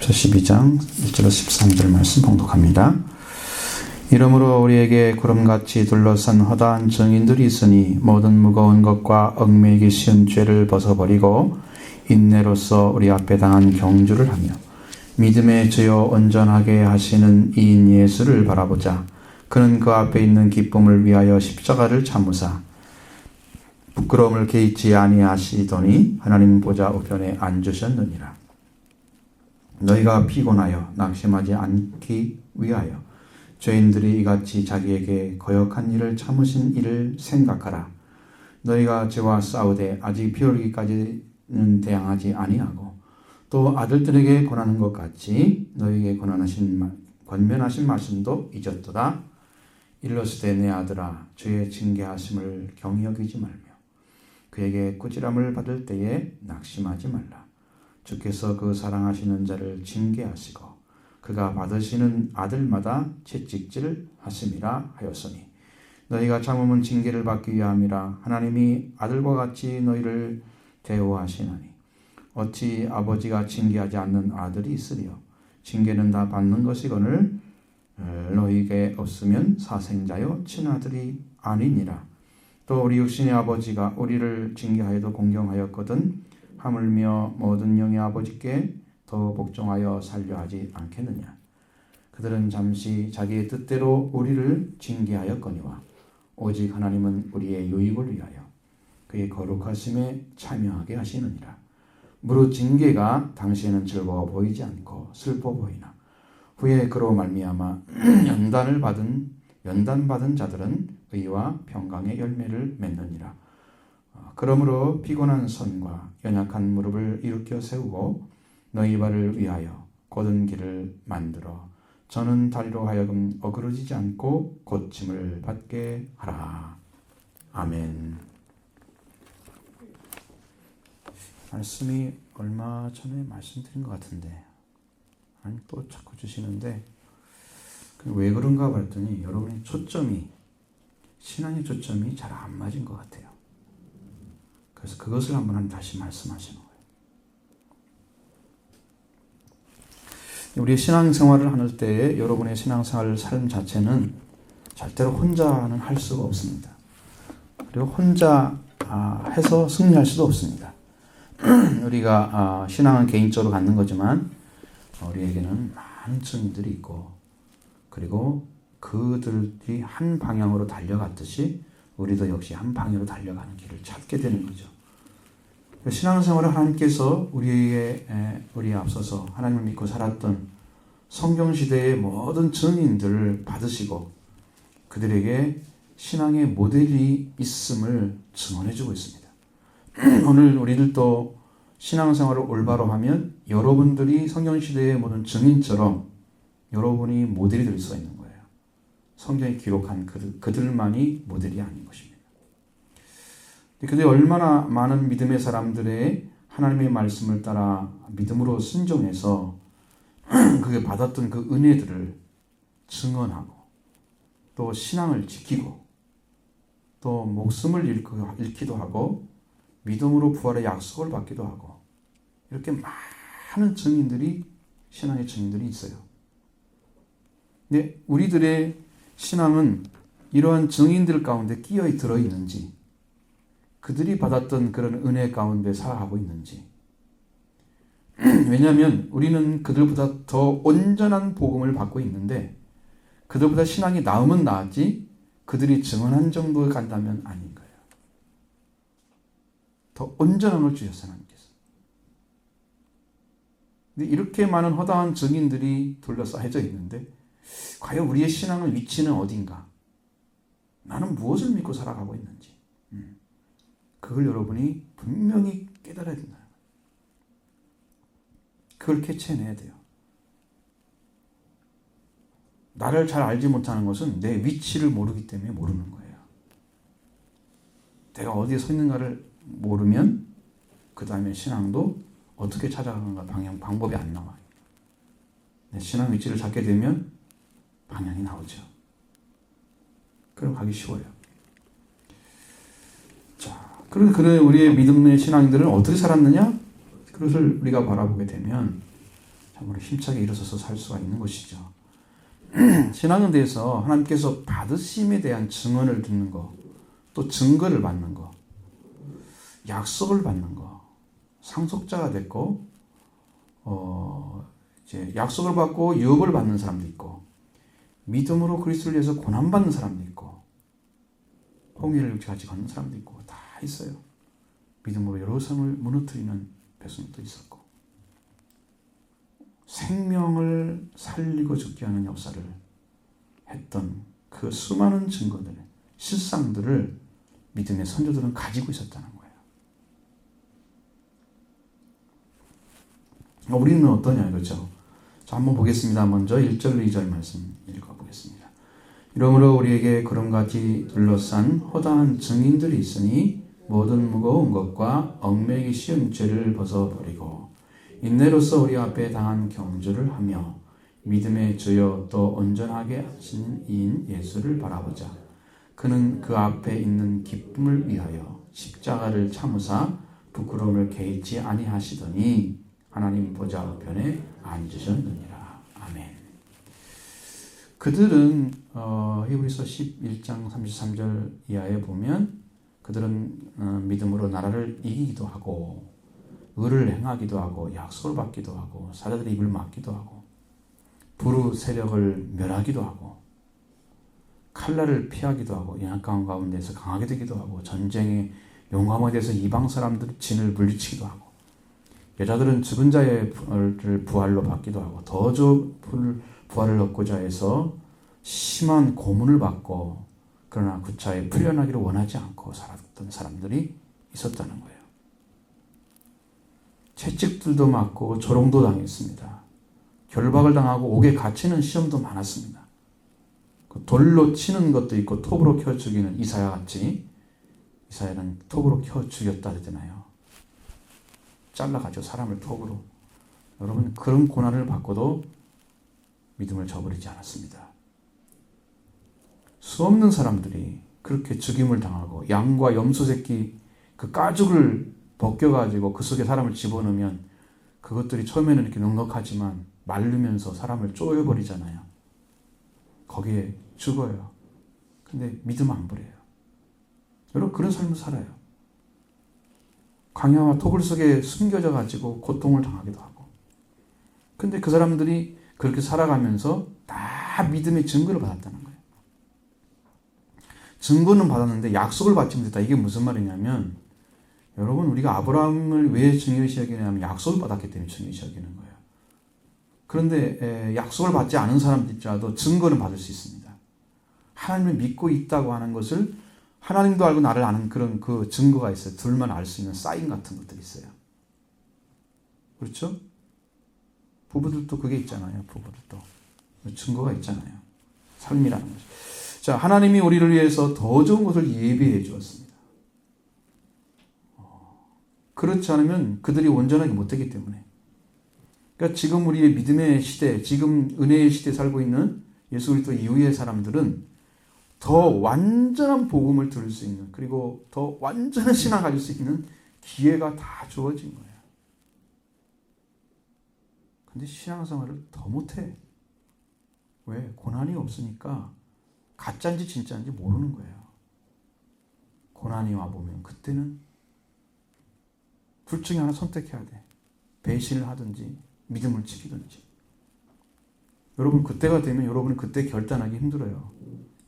에베소서 12장 1절로 13절 말씀 봉독합니다. 이러므로 우리에게 구름같이 둘러싼 허다한 증인들이 있으니 모든 무거운 것과 얽매이기 쉬운 죄를 벗어버리고 인내로써 우리 앞에 당한 경주를 하며 믿음의 주요 온전하게 하시는 이인 예수를 바라보자. 그는 그 앞에 있는 기쁨을 위하여 십자가를 참으사 부끄러움을 개의치 아니하시더니 하나님 보좌 우편에 앉으셨느니라. 너희가 피곤하여 낙심하지 않기 위하여 죄인들이 이같이 자기에게 거역한 일을 참으신 일을 생각하라. 너희가 죄와 싸우되 아직 피 흘리기까지는 대항하지 아니하고 또 아들들에게 권하는 것 같이 너희에게 권면하신 말씀도 잊었도다. 일러스되 내 아들아 주의 징계하심을 경히 여기지 말며 그에게 꾸지람을 받을 때에 낙심하지 말라. 주께서 그 사랑하시는 자를 징계하시고 그가 받으시는 아들마다 채찍질 하심이라 하였으니 너희가 참음은 징계를 받기 위함이라. 하나님이 아들과 같이 너희를 대우하시나니 어찌 아버지가 징계하지 않는 아들이 있으리요. 징계는 다 받는 것이거늘 너희에게 없으면 사생자요 친아들이 아니니라. 또 우리 육신의 아버지가 우리를 징계하여도 공경하였거든 하물며 모든 영의 아버지께 더 복종하여 살려 하지 않겠느냐. 그들은 잠시 자기의 뜻대로 우리를 징계하였거니와 오직 하나님은 우리의 유익을 위하여 그의 거룩하심에 참여하게 하시느니라. 무릇 징계가 당시에는 즐거워 보이지 않고 슬퍼 보이나 후에 그로 말미암아 연단받은 자들은 의와 평강의 열매를 맺느니라. 그러므로 피곤한 손과 연약한 무릎을 일으켜 세우고 너희 발을 위하여 곧은 길을 만들어 저는 다리로 하여금 어그러지지 않고 고침을 받게 하라. 아멘. 말씀이 얼마 전에 말씀드린 것 같은데 아니 또 자꾸 주시는데 왜 그런가 봤더니 여러분의 신앙의 초점이 잘 안 맞은 것 같아요. 그래서 그것을 한번 다시 말씀하시는 거예요. 우리 신앙생활을 하는 때에 여러분의 신앙생활 삶 자체는 절대로 혼자는 할 수가 없습니다. 그리고 혼자 해서 승리할 수도 없습니다. 우리가 신앙은 개인적으로 갖는 거지만 우리에게는 많은 증인들이 있고 그리고 그들이 한 방향으로 달려갔듯이 우리도 역시 한 방향으로 달려가는 길을 찾게 되는 거죠. 신앙생활을 하나님께서 우리에 앞서서 하나님을 믿고 살았던 성경시대의 모든 증인들을 받으시고 그들에게 신앙의 모델이 있음을 증언해주고 있습니다. 오늘 우리들도 신앙생활을 올바로 하면 여러분들이 성경시대의 모든 증인처럼 여러분이 모델이 될 수 있는 거예요. 성경에 기록한 그들만이 모델이 아닌 것입니다. 그런데 얼마나 많은 믿음의 사람들의 하나님의 말씀을 따라 믿음으로 순종해서 그게 받았던 그 은혜들을 증언하고 또 신앙을 지키고 또 목숨을 잃기도 하고 믿음으로 부활의 약속을 받기도 하고 이렇게 많은 신앙의 증인들이 있어요. 근데 우리들의 신앙은 이러한 증인들 가운데 끼어 들어있는지 그들이 받았던 그런 은혜 가운데 살아가고 있는지 왜냐하면 우리는 그들보다 더 온전한 복음을 받고 있는데 그들보다 신앙이 나으면 나았지 그들이 증언한 정도에 간다면 아닌 거예요. 더 온전한 걸 주셨어요. 하나님께서. 근데 이렇게 많은 허다한 증인들이 둘러싸여져 있는데 과연 우리의 신앙의 위치는 어딘가? 나는 무엇을 믿고 살아가고 있는지 그걸 여러분이 분명히 깨달아야 된다. 그걸 캐치해내야 돼요. 나를 잘 알지 못하는 것은 내 위치를 모르기 때문에 모르는 거예요. 내가 어디에 서 있는가를 모르면 그 다음에 신앙도 어떻게 찾아가는가 방법이 안 나와요. 내 신앙 위치를 찾게 되면 방향이 나오죠. 그럼 가기 쉬워요. 자, 그래 우리의 믿음의 신앙인들은 어떻게 살았느냐? 그것을 우리가 바라보게 되면 참으로 힘차게 일어서서 살 수가 있는 것이죠. 신앙에 대해서 하나님께서 받으심에 대한 증언을 듣는 거, 또 증거를 받는 거, 약속을 받는 거, 상속자가 됐고, 이제 약속을 받고 유업을 받는 사람도 있고, 믿음으로 그리스도를 위해서 고난받는 사람도 있고, 홍해를 같이 걷는 사람도 있고, 다 있어요. 믿음으로 여러 성을 무너뜨리는 백성도 있었고, 생명을 살리고 죽게 하는 역사를 했던 그 수많은 증거들, 실상들을 믿음의 선조들은 가지고 있었다는 거예요. 우리는 어떠냐 이거죠. 자, 한번 보겠습니다. 먼저 1절, 2절 말씀 읽어보겠습니다. 이러므로 우리에게 구름같이 둘러싼 허다한 증인들이 있으니 모든 무거운 것과 얽매이기 쉬운 죄를 벗어버리고 인내로서 우리 앞에 당한 경주를 하며 믿음의 주여 또 온전하게 하시는 이인 예수를 바라보자. 그는 그 앞에 있는 기쁨을 위하여 십자가를 참으사 부끄러움을 개의치 아니하시더니 하나님 보좌 우편에 앉으셨느니라. 아멘. 그들은 히브리서 11장 33절 이하에 보면 그들은 믿음으로 나라를 이기기도 하고 의를 행하기도 하고 약속을 받기도 하고 사자들의 입을 막기도 하고 불의 세력을 멸하기도 하고 칼날을 피하기도 하고 영향가운 가운데서 강하게 되기도 하고 전쟁의 용감하게 돼서 이방 사람들의 진을 물리치기도 하고 여자들은 죽은 자의 부활로 받기도 하고 더 좋은 부활을 얻고자 해서 심한 고문을 받고 그러나 구차에 풀려나기를 원하지 않고 살았던 사람들이 있었다는 거예요. 채찍들도 맞고 조롱도 당했습니다. 결박을 당하고 옥에 갇히는 시험도 많았습니다. 돌로 치는 것도 있고 톱으로 켜 죽이는 이사야 같이 이사야는 톱으로 켜 죽였다 그러잖아요. 잘라가지고 사람을 톱으로. 여러분 그런 고난을 받고도 믿음을 저버리지 않았습니다. 수없는 사람들이 그렇게 죽임을 당하고 양과 염소 새끼 그 가죽을 벗겨가지고 그 속에 사람을 집어넣으면 그것들이 처음에는 이렇게 넉넉하지만 마르면서 사람을 쪼여버리잖아요. 거기에 죽어요. 근데 믿음 안 버려요. 여러분 그런 삶을 살아요. 광야와 토굴 속에 숨겨져 가지고 고통을 당하기도 하고. 근데 그 사람들이 그렇게 살아가면서 다 믿음의 증거를 받았다는 거예요. 증거는 받았는데 약속을 받지 못했다. 이게 무슨 말이냐면 여러분 우리가 아브라함을 왜 중요시 여기냐면 약속을 받았기 때문에 중요시 여기는 거예요. 그런데 약속을 받지 않은 사람들이라도 증거는 받을 수 있습니다. 하나님을 믿고 있다고 하는 것을 하나님도 알고 나를 아는 그런 그 증거가 있어요. 둘만 알 수 있는 사인 같은 것들이 있어요. 그렇죠? 부부들도 그게 있잖아요. 부부들도 증거가 있잖아요. 삶이라는 것이. 자, 하나님이 우리를 위해서 더 좋은 것을 예비해 주었습니다. 그렇지 않으면 그들이 온전하게 못되기 때문에. 그러니까 지금 우리의 믿음의 시대, 지금 은혜의 시대에 살고 있는 예수 그리스도 이후의 사람들은 더 완전한 복음을 들을 수 있는, 그리고 더 완전한 신앙을 가질 수 있는 기회가 다 주어진 거예요. 근데 신앙생활을 더 못해. 왜? 고난이 없으니까 가짜인지 진짜인지 모르는 거예요. 고난이 와보면 그때는 둘 중에 하나 선택해야 돼. 배신을 하든지 믿음을 지키든지. 여러분 그때가 되면 여러분은 그때 결단하기 힘들어요.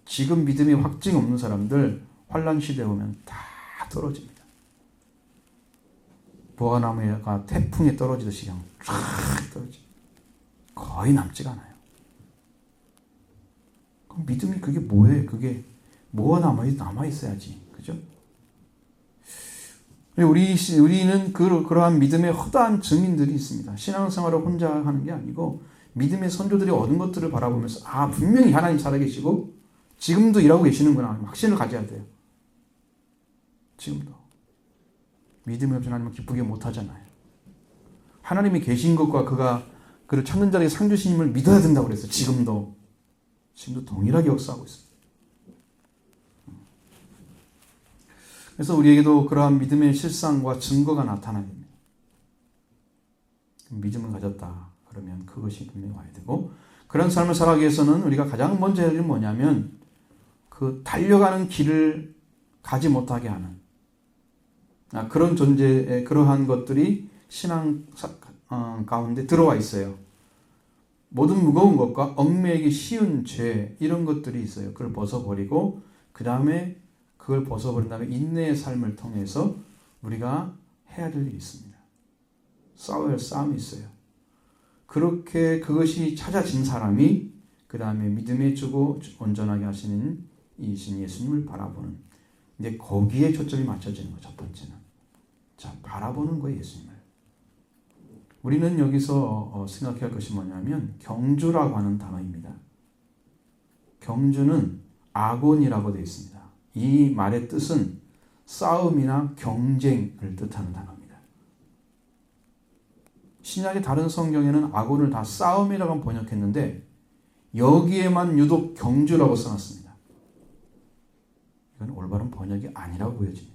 지금 믿음이 확증이 없는 사람들 환난 시대에 오면 다 떨어집니다. 무화과나무가 태풍에 떨어지듯이 그냥 쫙 떨어지고 거의 남지가 않아요. 그럼 믿음이 그게 뭐예요? 그게 뭐가 남아있어야지. 그죠? 우리는 그러한 믿음의 허다한 증인들이 있습니다. 신앙생활을 혼자 하는 게 아니고 믿음의 선조들이 얻은 것들을 바라보면서 분명히 하나님 살아계시고 지금도 일하고 계시는구나. 확신을 가져야 돼요. 지금도. 믿음이 없이 하나님은 기쁘게 못하잖아요. 하나님이 계신 것과 그를 찾는 자에게 상 주시님을 믿어야 된다고 그랬어요. 지금도 동일하게 역사하고 있습니다. 그래서 우리에게도 그러한 믿음의 실상과 증거가 나타나야 됩니다. 믿음을 가졌다. 그러면 그것이 분명히 와야 되고, 그런 삶을 살아가기 위해서는 우리가 가장 먼저 해야 될 일은 뭐냐면 그 달려가는 길을 가지 못하게 하는 그런 존재의 그러한 것들이 신앙 가운데 들어와 있어요. 모든 무거운 것과 얽매이기 쉬운 죄, 이런 것들이 있어요. 그걸 벗어버리고 그 다음에 그걸 벗어버린 다음에 인내의 삶을 통해서 우리가 해야 될 일이 있습니다. 싸워야 할 싸움이 있어요. 그렇게 그것이 찾아진 사람이 그 다음에 믿음에 주고 온전하게 하시는 이신 예수님을 바라보는, 이제 거기에 초점이 맞춰지는 거죠. 첫 번째는 자, 바라보는 거예요, 예수님을. 우리는 여기서 생각해야 할 것이 뭐냐면 경주라고 하는 단어입니다. 경주는 아곤이라고 되어 있습니다. 이 말의 뜻은 싸움이나 경쟁을 뜻하는 단어입니다. 신약의 다른 성경에는 아곤을 다 싸움이라고 번역했는데 여기에만 유독 경주라고 써놨습니다. 이건 올바른 번역이 아니라고 보여집니다.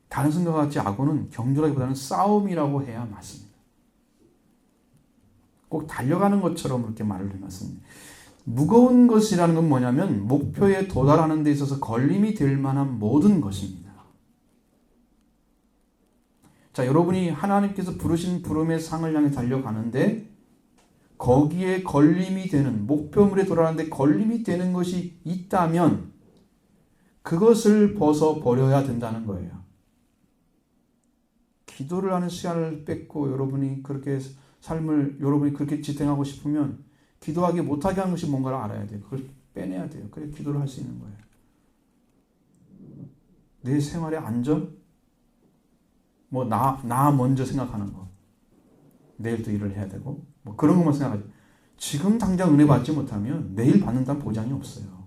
다른 성경과 같이 아곤은 경주라기보다는 싸움이라고 해야 맞습니다. 꼭 달려가는 것처럼 그렇게 말을 해놨습니다. 무거운 것이라는 건 뭐냐면 목표에 도달하는 데 있어서 걸림이 될 만한 모든 것입니다. 자, 여러분이 하나님께서 부르신 부름의 상을 향해 달려가는데 거기에 걸림이 되는, 목표물에 도달하는데 걸림이 되는 것이 있다면 그것을 벗어버려야 된다는 거예요. 기도를 하는 시간을 뺏고 여러분이 그렇게 삶을 여러분이 그렇게 지탱하고 싶으면 기도하기 못하게 하는 것이 뭔가를 알아야 돼요. 그걸 빼내야 돼요. 그래 기도를 할 수 있는 거예요. 내 생활의 안전, 나 먼저 생각하는 거, 내일 또 일을 해야 되고 그런 것만 생각하지. 지금 당장 은혜 받지 못하면 내일 받는다는 보장이 없어요.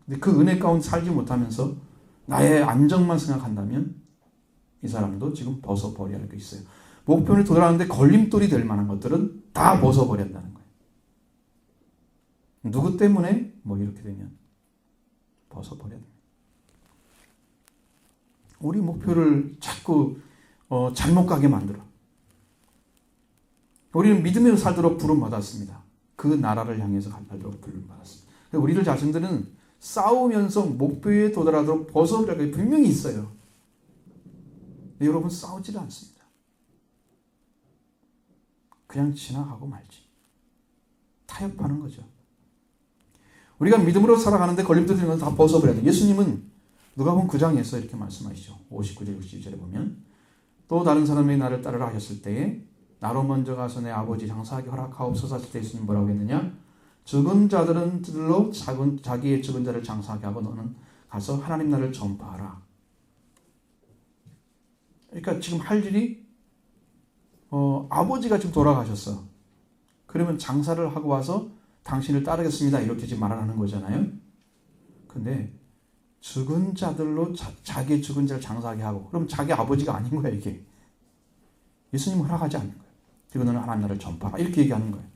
근데 그 은혜 가운데 살지 못하면서 나의 안정만 생각한다면 이 사람도 지금 벗어버려야 할 게 있어요. 목표를 도달하는데 걸림돌이 될 만한 것들은 다 벗어버려야 한다는 거예요. 누구 때문에? 이렇게 되면 벗어버려야 됩니다. 우리 목표를 자꾸 잘못 가게 만들어. 우리는 믿음으로 살도록 부름받았습니다. 그 나라를 향해서 살도록 부름받았습니다. 우리들 자신들은 싸우면서 목표에 도달하도록 벗어버릴 게 분명히 있어요. 근데 여러분 싸우지를 않습니다. 그냥 지나가고 말지. 타협하는 거죠. 우리가 믿음으로 살아가는데 걸림돌 되는 건 다 벗어버려야 돼요. 예수님은 누가복음 9장에서 이렇게 말씀하시죠. 59절 60절에 보면 또 다른 사람이 나를 따르라 하셨을 때에 나로 먼저 가서 내 아버지 장사하기 허락하옵소서 하실 때 예수님 뭐라고 했느냐? 죽은 자들로 자기의 죽은 자를 장사하게 하고 너는 가서 하나님 나라를 전파하라. 그러니까 지금 할 일이 아버지가 지금 돌아가셨어. 그러면 장사를 하고 와서 당신을 따르겠습니다. 이렇게 지금 말을 하는 거잖아요. 근데 죽은 자들로 자기의 죽은 자를 장사하게 하고, 그럼 자기 아버지가 아닌 거야 이게. 예수님은 허락하지 않는 거예요. 그리고 너는 하나님 나라를 전파하라. 이렇게 얘기하는 거예요.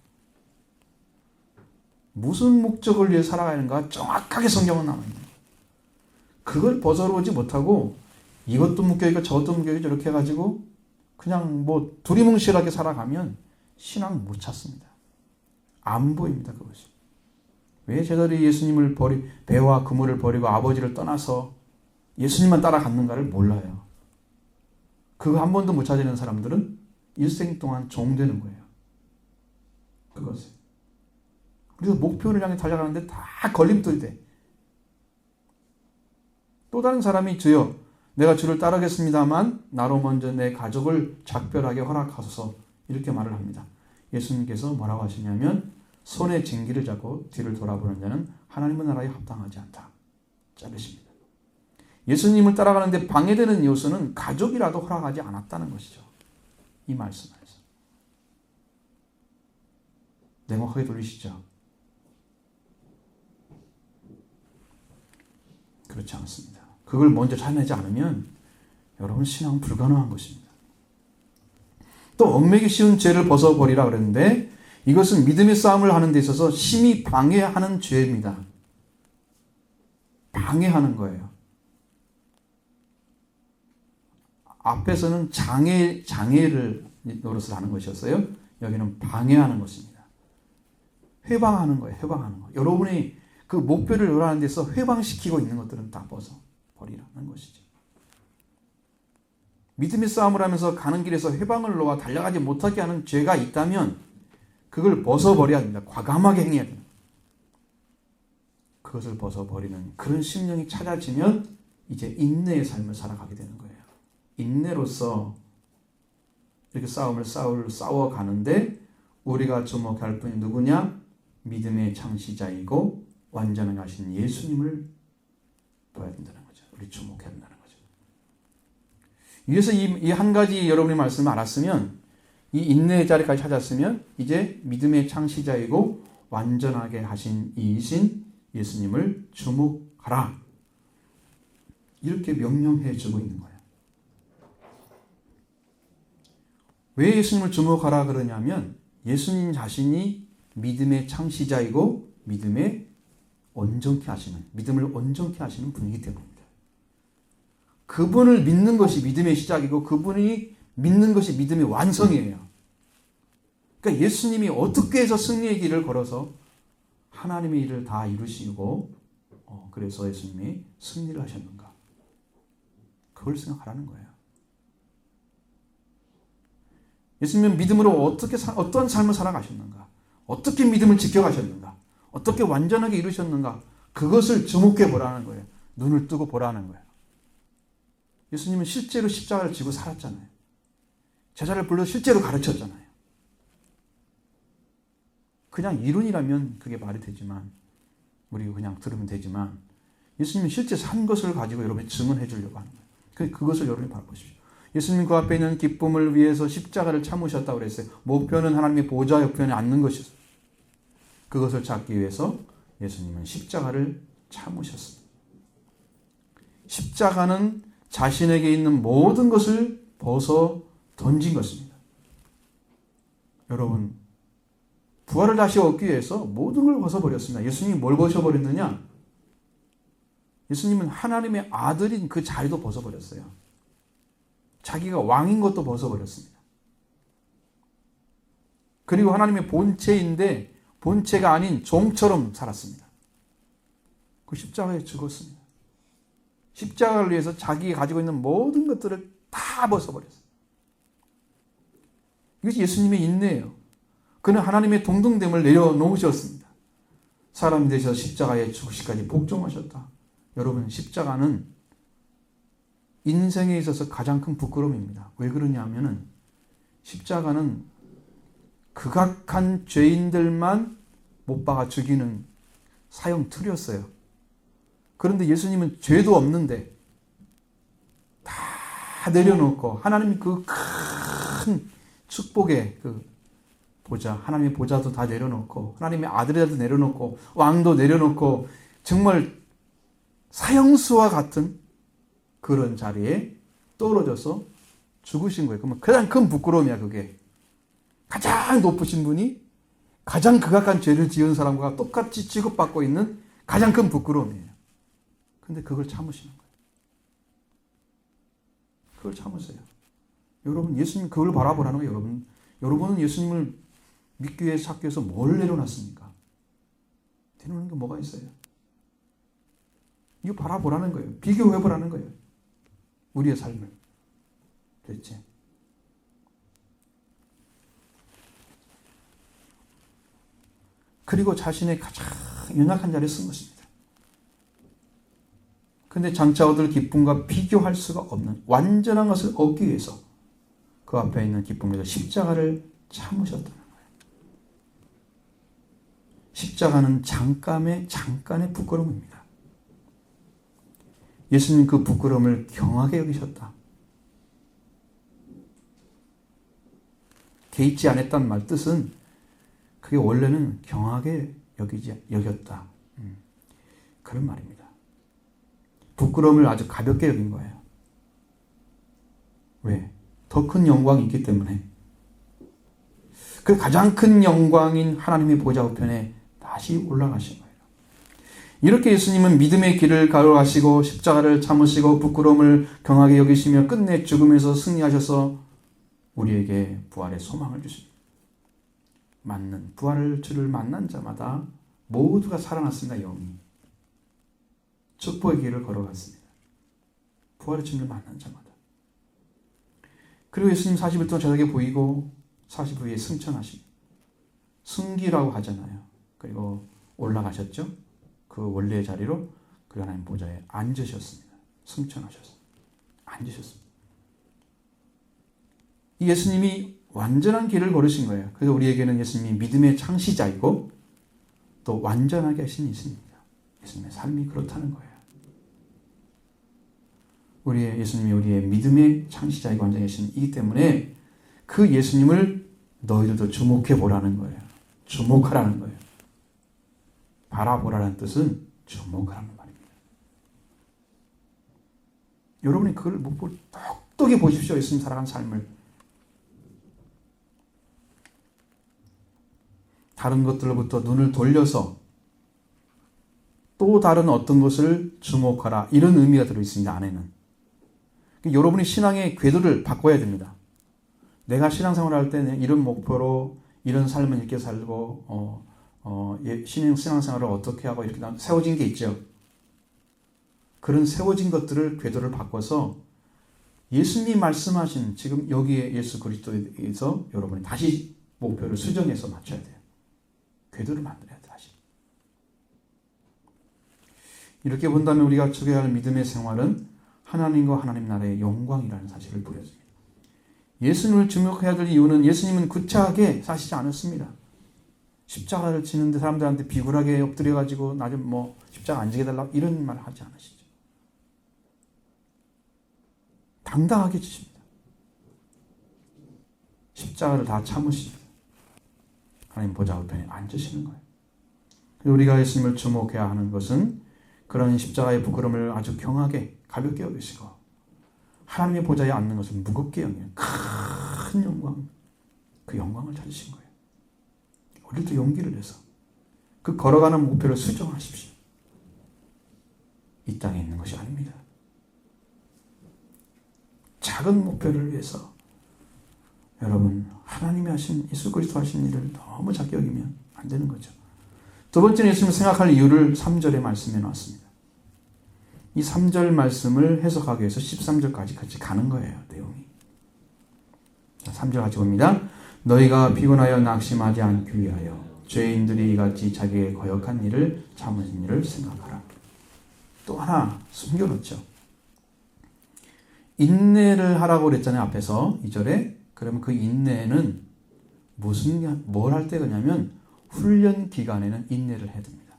무슨 목적을 위해 살아가는가 정확하게 성경은 나옵니다. 그걸 벗어나오지 못하고 이것도 묶여있고 저것도 묶여있고 저렇게 해가지고 그냥 두리뭉실하게 살아가면 신앙 못 찾습니다. 안 보입니다. 그것이. 왜 제자들이 예수님을 배와 그물을 버리고 아버지를 떠나서 예수님만 따라갔는가를 몰라요. 그거 한 번도 못 찾는 사람들은 일생 동안 종되는 거예요. 그것을. 그래서 목표를 향해 달려가는데 다 걸림돌이 돼. 또 다른 사람이 주여 내가 주를 따르겠습니다만 나로 먼저 내 가족을 작별하게 허락하소서 이렇게 말을 합니다. 예수님께서 뭐라고 하시냐면 손에 징기를 잡고 뒤를 돌아보는 자는 하나님의 나라에 합당하지 않다. 자르십니다. 예수님을 따라가는데 방해되는 요소는 가족이라도 허락하지 않았다는 것이죠. 이 말씀 안에서. 냉혹하게 돌리시죠. 그렇지 않습니다. 그걸 먼저 찾아내지 않으면 여러분 신앙은 불가능한 것입니다. 또 얽매기 쉬운 죄를 벗어버리라 그랬는데 이것은 믿음의 싸움을 하는 데 있어서 심히 방해하는 죄입니다. 방해하는 거예요. 앞에서는 장애를 노릇을 하는 것이었어요. 여기는 방해하는 것입니다. 회방하는 거예요. 회방하는 거. 여러분이 그 목표를 요하는 데서 회방시키고 있는 것들은 다 벗어버리라는 것이죠. 믿음의 싸움을 하면서 가는 길에서 회방을 놓아 달려가지 못하게 하는 죄가 있다면 그걸 벗어버려야 됩니다. 과감하게 행해야 됩니다. 그것을 벗어버리는 그런 심령이 찾아지면 이제 인내의 삶을 살아가게 되는 거예요. 인내로서 이렇게 싸움을 싸워가는데 우리가 주목할 분이 누구냐? 믿음의 창시자이고 완전한 하신 예수님을 봐야 된다는 거죠. 우리 주목해야 된다는 거죠. 이래서 이 한 가지 여러분의 말씀을 알았으면, 이 인내의 자리까지 찾았으면 이제 믿음의 창시자이고 완전하게 하신 이이신 예수님을 주목하라. 이렇게 명령해 주고 있는 거예요. 왜 예수님을 주목하라 그러냐면 예수님 자신이 믿음의 창시자이고 믿음을 온전케 하시는 분이기 때문입니다. 그분을 믿는 것이 믿음의 시작이고 그분이 믿는 것이 믿음의 완성이에요. 그러니까 예수님이 어떻게 해서 승리의 길을 걸어서 하나님의 일을 다 이루시고 그래서 예수님이 승리를 하셨는가? 그걸 생각하라는 거예요. 예수님은 믿음으로 어떤 삶을 살아가셨는가? 어떻게 믿음을 지켜가셨는가? 어떻게 완전하게 이루셨는가? 그것을 주목해 보라는 거예요. 눈을 뜨고 보라는 거예요. 예수님은 실제로 십자가를 지고 살았잖아요. 제자를 불러 실제로 가르쳤잖아요. 그냥 이론이라면 그게 말이 되지만, 우리가 그냥 들으면 되지만, 예수님은 실제 산 것을 가지고 여러분이 증언해 주려고 하는 거예요. 그것을 여러분이 바라보십시오. 예수님 그 앞에 있는 기쁨을 위해서 십자가를 참으셨다고 그랬어요. 목표는 하나님의 보좌 옆에 앉는 것이었어요. 그것을 찾기 위해서 예수님은 십자가를 참으셨습니다. 십자가는 자신에게 있는 모든 것을 벗어 던진 것입니다. 여러분, 부활을 다시 얻기 위해서 모든 걸 벗어버렸습니다. 예수님이 뭘 벗어버렸느냐? 예수님은 하나님의 아들인 그 자리도 벗어버렸어요. 자기가 왕인 것도 벗어버렸습니다. 그리고 하나님의 본체인데 본체가 아닌 종처럼 살았습니다. 그 십자가에 죽었습니다. 십자가를 위해서 자기가 가지고 있는 모든 것들을 다 벗어버렸어요. 이것이 예수님의 인내예요. 그는 하나님의 동등됨을 내려놓으셨습니다. 사람이 되셔서 십자가에 죽으시기까지 복종하셨다. 여러분, 십자가는 인생에 있어서 가장 큰 부끄러움입니다. 왜 그러냐면은 십자가는 극악한 죄인들만 못 박아 죽이는 사형 틀이었어요. 그런데 예수님은 죄도 없는데 다 내려놓고 하나님 그 큰 축복의 그 보좌, 하나님의 보좌도 다 내려놓고 하나님의 아들이라도 내려놓고 왕도 내려놓고 정말 사형수와 같은 그런 자리에 떨어져서 죽으신 거예요. 그러면 가장 큰 부끄러움이야, 그게. 가장 높으신 분이 가장 극악한 죄를 지은 사람과 똑같이 취급받고 있는 가장 큰 부끄러움이에요. 근데 그걸 참으시는 거예요. 그걸 참으세요. 여러분, 예수님 그걸 바라보라는 거예요. 여러분은 예수님을 믿기 위해 찾기 위해서 뭘 내려놨습니까? 내려놓는 게 뭐가 있어요? 이거 바라보라는 거예요. 비교해보라는 거예요. 우리의 삶을. 도대체. 그리고 자신의 가장 연약한 자리에 쓴 것입니다. 그런데 장차 얻을 기쁨과 비교할 수가 없는 완전한 것을 얻기 위해서 그 앞에 있는 기쁨에서 십자가를 참으셨다는 거예요. 십자가는 잠깐의 부끄러움입니다. 예수님 그 부끄러움을 경하게 여기셨다. 개의치 않았단 말 뜻은 그게 원래는 경하게 여겼다. 그런 말입니다. 부끄러움을 아주 가볍게 여긴 거예요. 왜? 더 큰 영광이 있기 때문에. 그 가장 큰 영광인 하나님의 보좌 우편에 다시 올라가신 거예요. 이렇게 예수님은 믿음의 길을 걸어가시고 십자가를 참으시고 부끄러움을 경하게 여기시며 끝내 죽음에서 승리하셔서 우리에게 부활의 소망을 주십니다. 맞는 부활을 주를 만난 자마다 모두가 살아났습니다. 영이 축복의 길을 걸어갔습니다. 부활의 주님을 만난 자마다. 그리고 예수님 40일 동안 저에게 보이고 40일 후에 승천하십니다. 승기라고 하잖아요. 그리고 올라가셨죠. 그 원래의 자리로 그 하나님 보좌에 앉으셨습니다. 승천하셨습니다. 앉으셨습니다. 이 예수님이 완전한 길을 걸으신 거예요. 그래서 우리에게는 예수님이 믿음의 창시자이고 또 완전하게 하신 예수님입니다. 예수님의 삶이 그렇다는 거예요. 예수님이 우리의 믿음의 창시자이고 완전하신 이기 때문에 그 예수님을 너희들도 주목해 보라는 거예요. 주목하라는 거예요. 바라보라는 뜻은 주목하라는 말입니다. 여러분이 그걸 못 보고 똑똑히 보십시오. 예수님 살아간 삶을. 다른 것들로부터 눈을 돌려서 또 다른 어떤 것을 주목하라. 이런 의미가 들어있습니다. 안에는. 여러분이 신앙의 궤도를 바꿔야 됩니다. 내가 신앙생활을 할 때는 이런 목표로 이런 삶을 이렇게 살고 신앙생활을 어떻게 하고 이렇게 세워진 게 있죠. 그런 세워진 것들을 궤도를 바꿔서 예수님이 말씀하신 지금 여기에 예수 그리스도에서 여러분이 다시 목표를 수정해서 맞춰야 돼요. 궤도를 만들어야 돼 다시. 이렇게 본다면 우리가 추구해야 할 믿음의 생활은 하나님과 하나님 나라의 영광이라는 사실을 보여줍니다. 예수님을 주목해야 될 이유는 예수님은 구차하게 사시지 않았습니다. 십자가를 지는데 사람들한테 비굴하게 엎드려가지고 나 좀 십자가 안 지게 달라고 이런 말 하지 않으시죠. 당당하게 지십니다. 십자가를 다 참으십니다. 하나님 보좌 우편에 앉으시는 거예요. 우리가 예수님을 주목해야 하는 것은 그런 십자가의 부끄러움을 아주 경하게 가볍게 여기시고 하나님의 보좌에 앉는 것은 무겁게 여기는 큰 영광, 그 영광을 찾으신 거예요. 우리도 용기를 내서 그 걸어가는 목표를 수정하십시오. 이 땅에 있는 것이 아닙니다. 작은 목표를 위해서 여러분 하나님이 하신 예수 그리스도 하신 일을 너무 작게 여기면 안 되는 거죠. 두 번째는 예수님을 생각할 이유를 3절에 말씀해 놨습니다. 이 3절 말씀을 해석하기 위해서 13절까지 같이 가는 거예요. 내용이. 자, 3절 같이 봅니다. 너희가 피곤하여 낙심하지 않기 위하여 죄인들이 이같이 자기의 거역한 일을 참으신 일을 생각하라. 또 하나 숨겨놓죠. 인내를 하라고 그랬잖아요. 앞에서 2절에. 그러면 그 인내는 뭘 할 때 그러냐면 훈련 기간에는 인내를 해야 됩니다.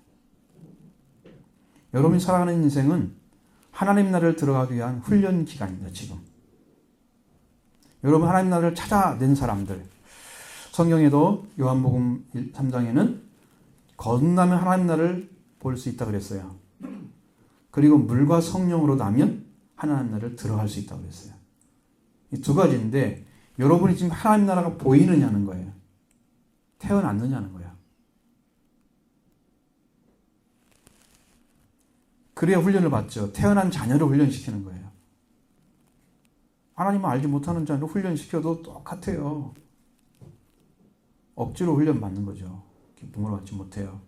여러분이 살아가는 인생은 하나님 나라를 들어가기 위한 훈련 기간입니다. 지금. 여러분 하나님 나라를 찾아낸 사람들. 성경에도 요한복음 3장에는 거듭나면 하나님 나라를 볼 수 있다고 그랬어요. 그리고 물과 성령으로 나면 하나님 나라를 들어갈 수 있다고 그랬어요. 이 두 가지인데 여러분이 지금 하나님 나라가 보이느냐는 거예요. 태어났느냐는 거예요. 그래야 훈련을 받죠. 태어난 자녀를 훈련시키는 거예요. 하나님을 알지 못하는 자녀를 훈련시켜도 똑같아요. 억지로 훈련받는 거죠. 기쁨을 받지 못해요.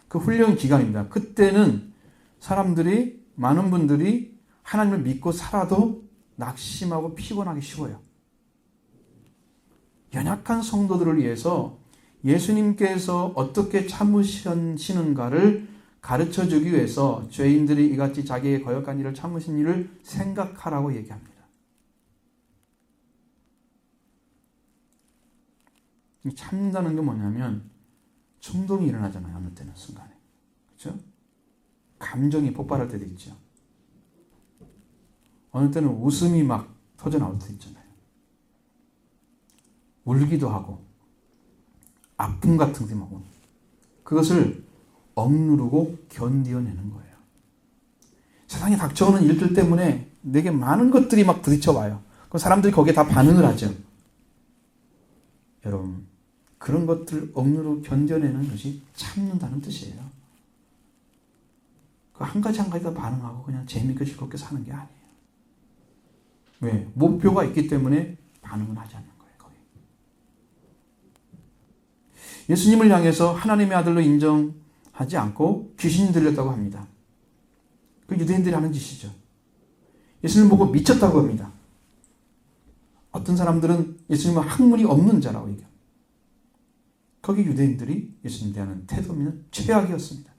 그 훈련 기간입니다. 그때는 사람들이, 많은 분들이 하나님을 믿고 살아도 낙심하고 피곤하기 쉬워요. 연약한 성도들을 위해서 예수님께서 어떻게 참으시는가를 가르쳐주기 위해서 죄인들이 이같이 자기의 거역한 일을 참으신 일을 생각하라고 얘기합니다. 이 참는다는 게 뭐냐면 충동이 일어나잖아요. 어느 때는 순간에. 그렇죠? 감정이 폭발할 때도 있죠. 어느 때는 웃음이 막 터져나올 때도 있잖아요. 울기도 하고 아픔 같은 게 막 오는 그것을 억누르고 견디어내는 거예요. 세상에 닥쳐오는 일들 때문에 내게 많은 것들이 막 부딪혀와요. 그 사람들이 거기에 다 반응을 하죠. 여러분 그런 것들을 억누르고 견뎌내는 것이 참는다는 뜻이에요. 그 한 가지 한 가지 다 반응하고 그냥 재미있게 즐겁게 사는 게 아니에요. 왜? 목표가 있기 때문에 반응을 하지 않는 거예요. 거의. 예수님을 향해서 하나님의 아들로 인정하지 않고 귀신이 들렸다고 합니다. 그 유대인들이 하는 짓이죠. 예수님 보고 미쳤다고 합니다. 어떤 사람들은 예수님은 학문이 없는 자라고 얘기합니다. 거기 유대인들이 예수님에 대한 태도는 최악이었습니다.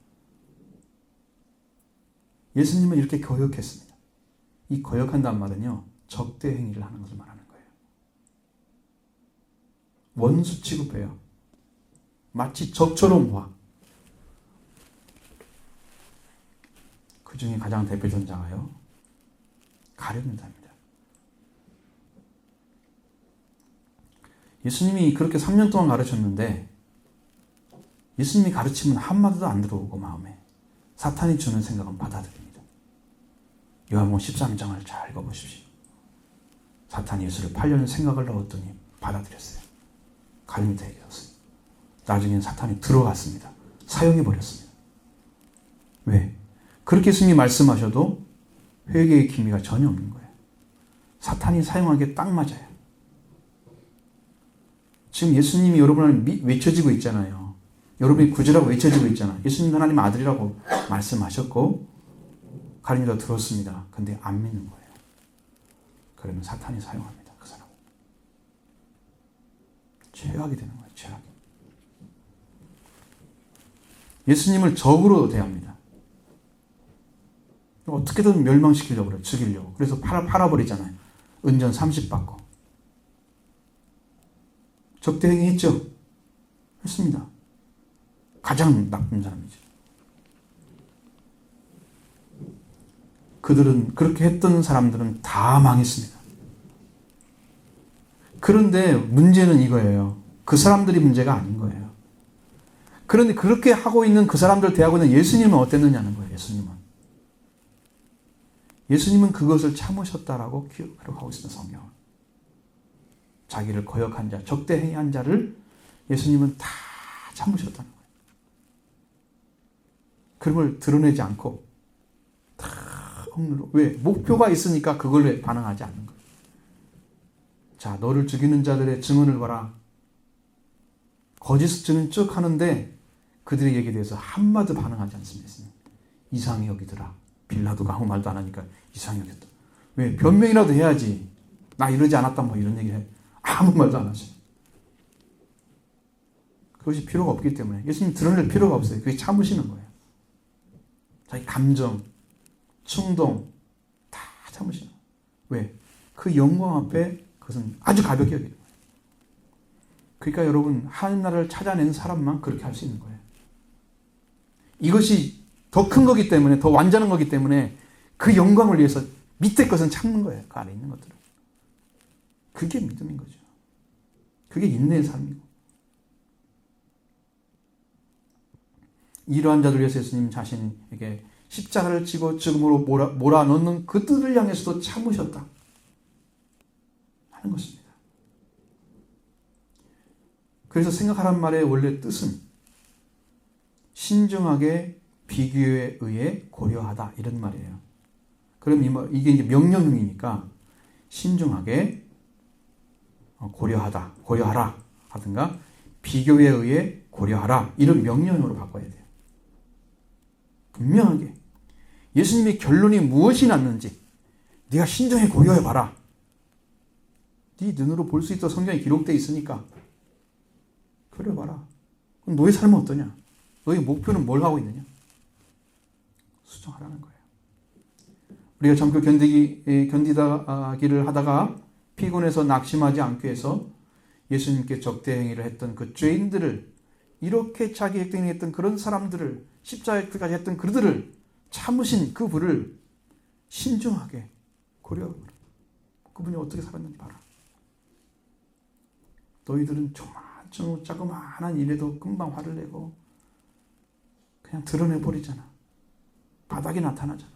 예수님은 이렇게 거역했습니다. 이 거역한다는 말은요, 적대 행위를 하는 것을 말하는 거예요. 원수 취급해요. 마치 적처럼 봐. 그 중에 가장 대표적인 자가요, 가룟유다입니다. 예수님이 그렇게 3년 동안 가르쳤는데 예수님이 가르치면 한마디도 안 들어오고 마음에 사탄이 주는 생각은 받아들입니다. 요한복음 13장을 잘 읽어보십시오. 사탄이 예수를 팔려는 생각을 넣었더니 받아들였어요. 가룟유다에게 줬어요. 나중엔 사탄이 들어갔습니다. 사용해버렸습니다. 왜? 그렇게 예수님이 말씀하셔도 회개의 기미가 전혀 없는 거예요. 사탄이 사용하기에 딱 맞아요. 지금 예수님이 여러분을 외쳐지고 있잖아요. 여러분이 구주라고 외쳐지고 있잖아요. 예수님 하나님 아들이라고 말씀하셨고 가룟유다 들었습니다. 근데 안 믿는 거예요. 그러면 사탄이 사용합니다. 그 사람. 죄악이 되는 거예요. 죄악이. 예수님을 적으로 대합니다. 어떻게든 멸망시키려고 그래요. 죽이려고. 그래서 팔아버리잖아요. 은전 30 받고. 적대행위 했죠? 했습니다. 가장 나쁜 사람이죠. 그렇게 했던 사람들은 다 망했습니다. 그런데 문제는 이거예요. 그 사람들이 문제가 아닌 거예요. 그런데 그렇게 하고 있는 그 사람들 대하고 있는 예수님은 어땠느냐는 거예요. 예수님은 그것을 참으셨다라고 기록하고 있습니다. 성경은. 자기를 거역한 자, 적대행위한 자를 예수님은 다 참으셨다는 거예요. 그런 걸 드러내지 않고 다 억누르고. 왜? 목표가 있으니까 그걸로 반응하지 않는 거예요. 자, 너를 죽이는 자들의 증언을 봐라. 거짓 증언 쭉 하는데 그들의 얘기에 대해서 한마디 반응하지 않습니다. 이상히 여기더라. 빌라도가 아무 말도 안 하니까 이상히 여겼다. 왜? 변명이라도 해야지. 나 이러지 않았다 뭐 이런 얘기 해. 아무 말도 안 하죠. 그것이 필요가 없기 때문에 예수님 드러낼 필요가 없어요. 그게 참으시는 거예요. 자기 감정, 충동 다 참으시는 거예요. 왜? 그 영광 앞에 그것은 아주 가볍게 여기는 거예요. 그러니까 여러분 하나님 나라를 찾아낸 사람만 그렇게 할 수 있는 거예요. 이것이 더 큰 거기 때문에 더 완전한 거기 때문에 그 영광을 위해서 밑에 것은 참는 거예요. 그 안에 있는 것들은. 그게 믿음인 거죠. 그게 인내의 삶이고. 이러한 자들 위해서 예수님 자신에게 십자가를 지고 죽음으로 몰아넣는 그들을 향해서도 참으셨다 하는 것입니다. 그래서 생각하란 말의 원래 뜻은 신중하게 비교에 의해 고려하다 이런 말이에요. 그럼 이게 이제 명령형이니까 신중하게 고려하라 하든가 비교에 의해 고려하라 이런 명령으로 바꿔야 돼요. 분명하게 예수님의 결론이 무엇이 났는지 네가 신중히 고려해봐라. 네 눈으로 볼 수 있도록 성경에 기록되어 있으니까 그려봐라. 그럼 너의 삶은 어떠냐? 너의 목표는 뭘 하고 있느냐? 수정하라는 거예요. 우리가 참고 견디다기를 하다가 피곤해서 낙심하지 않기 위해서 예수님께 적대행위를 했던 그 죄인들을, 이렇게 자기 획득했던 그런 사람들을, 십자가까지 했던 그들을 참으신 그 분을 신중하게 고려하라. 그분이 어떻게 살았는지 봐라. 너희들은 조그마한 일에도 금방 화를 내고 그냥 드러내버리잖아. 바닥에 나타나잖아.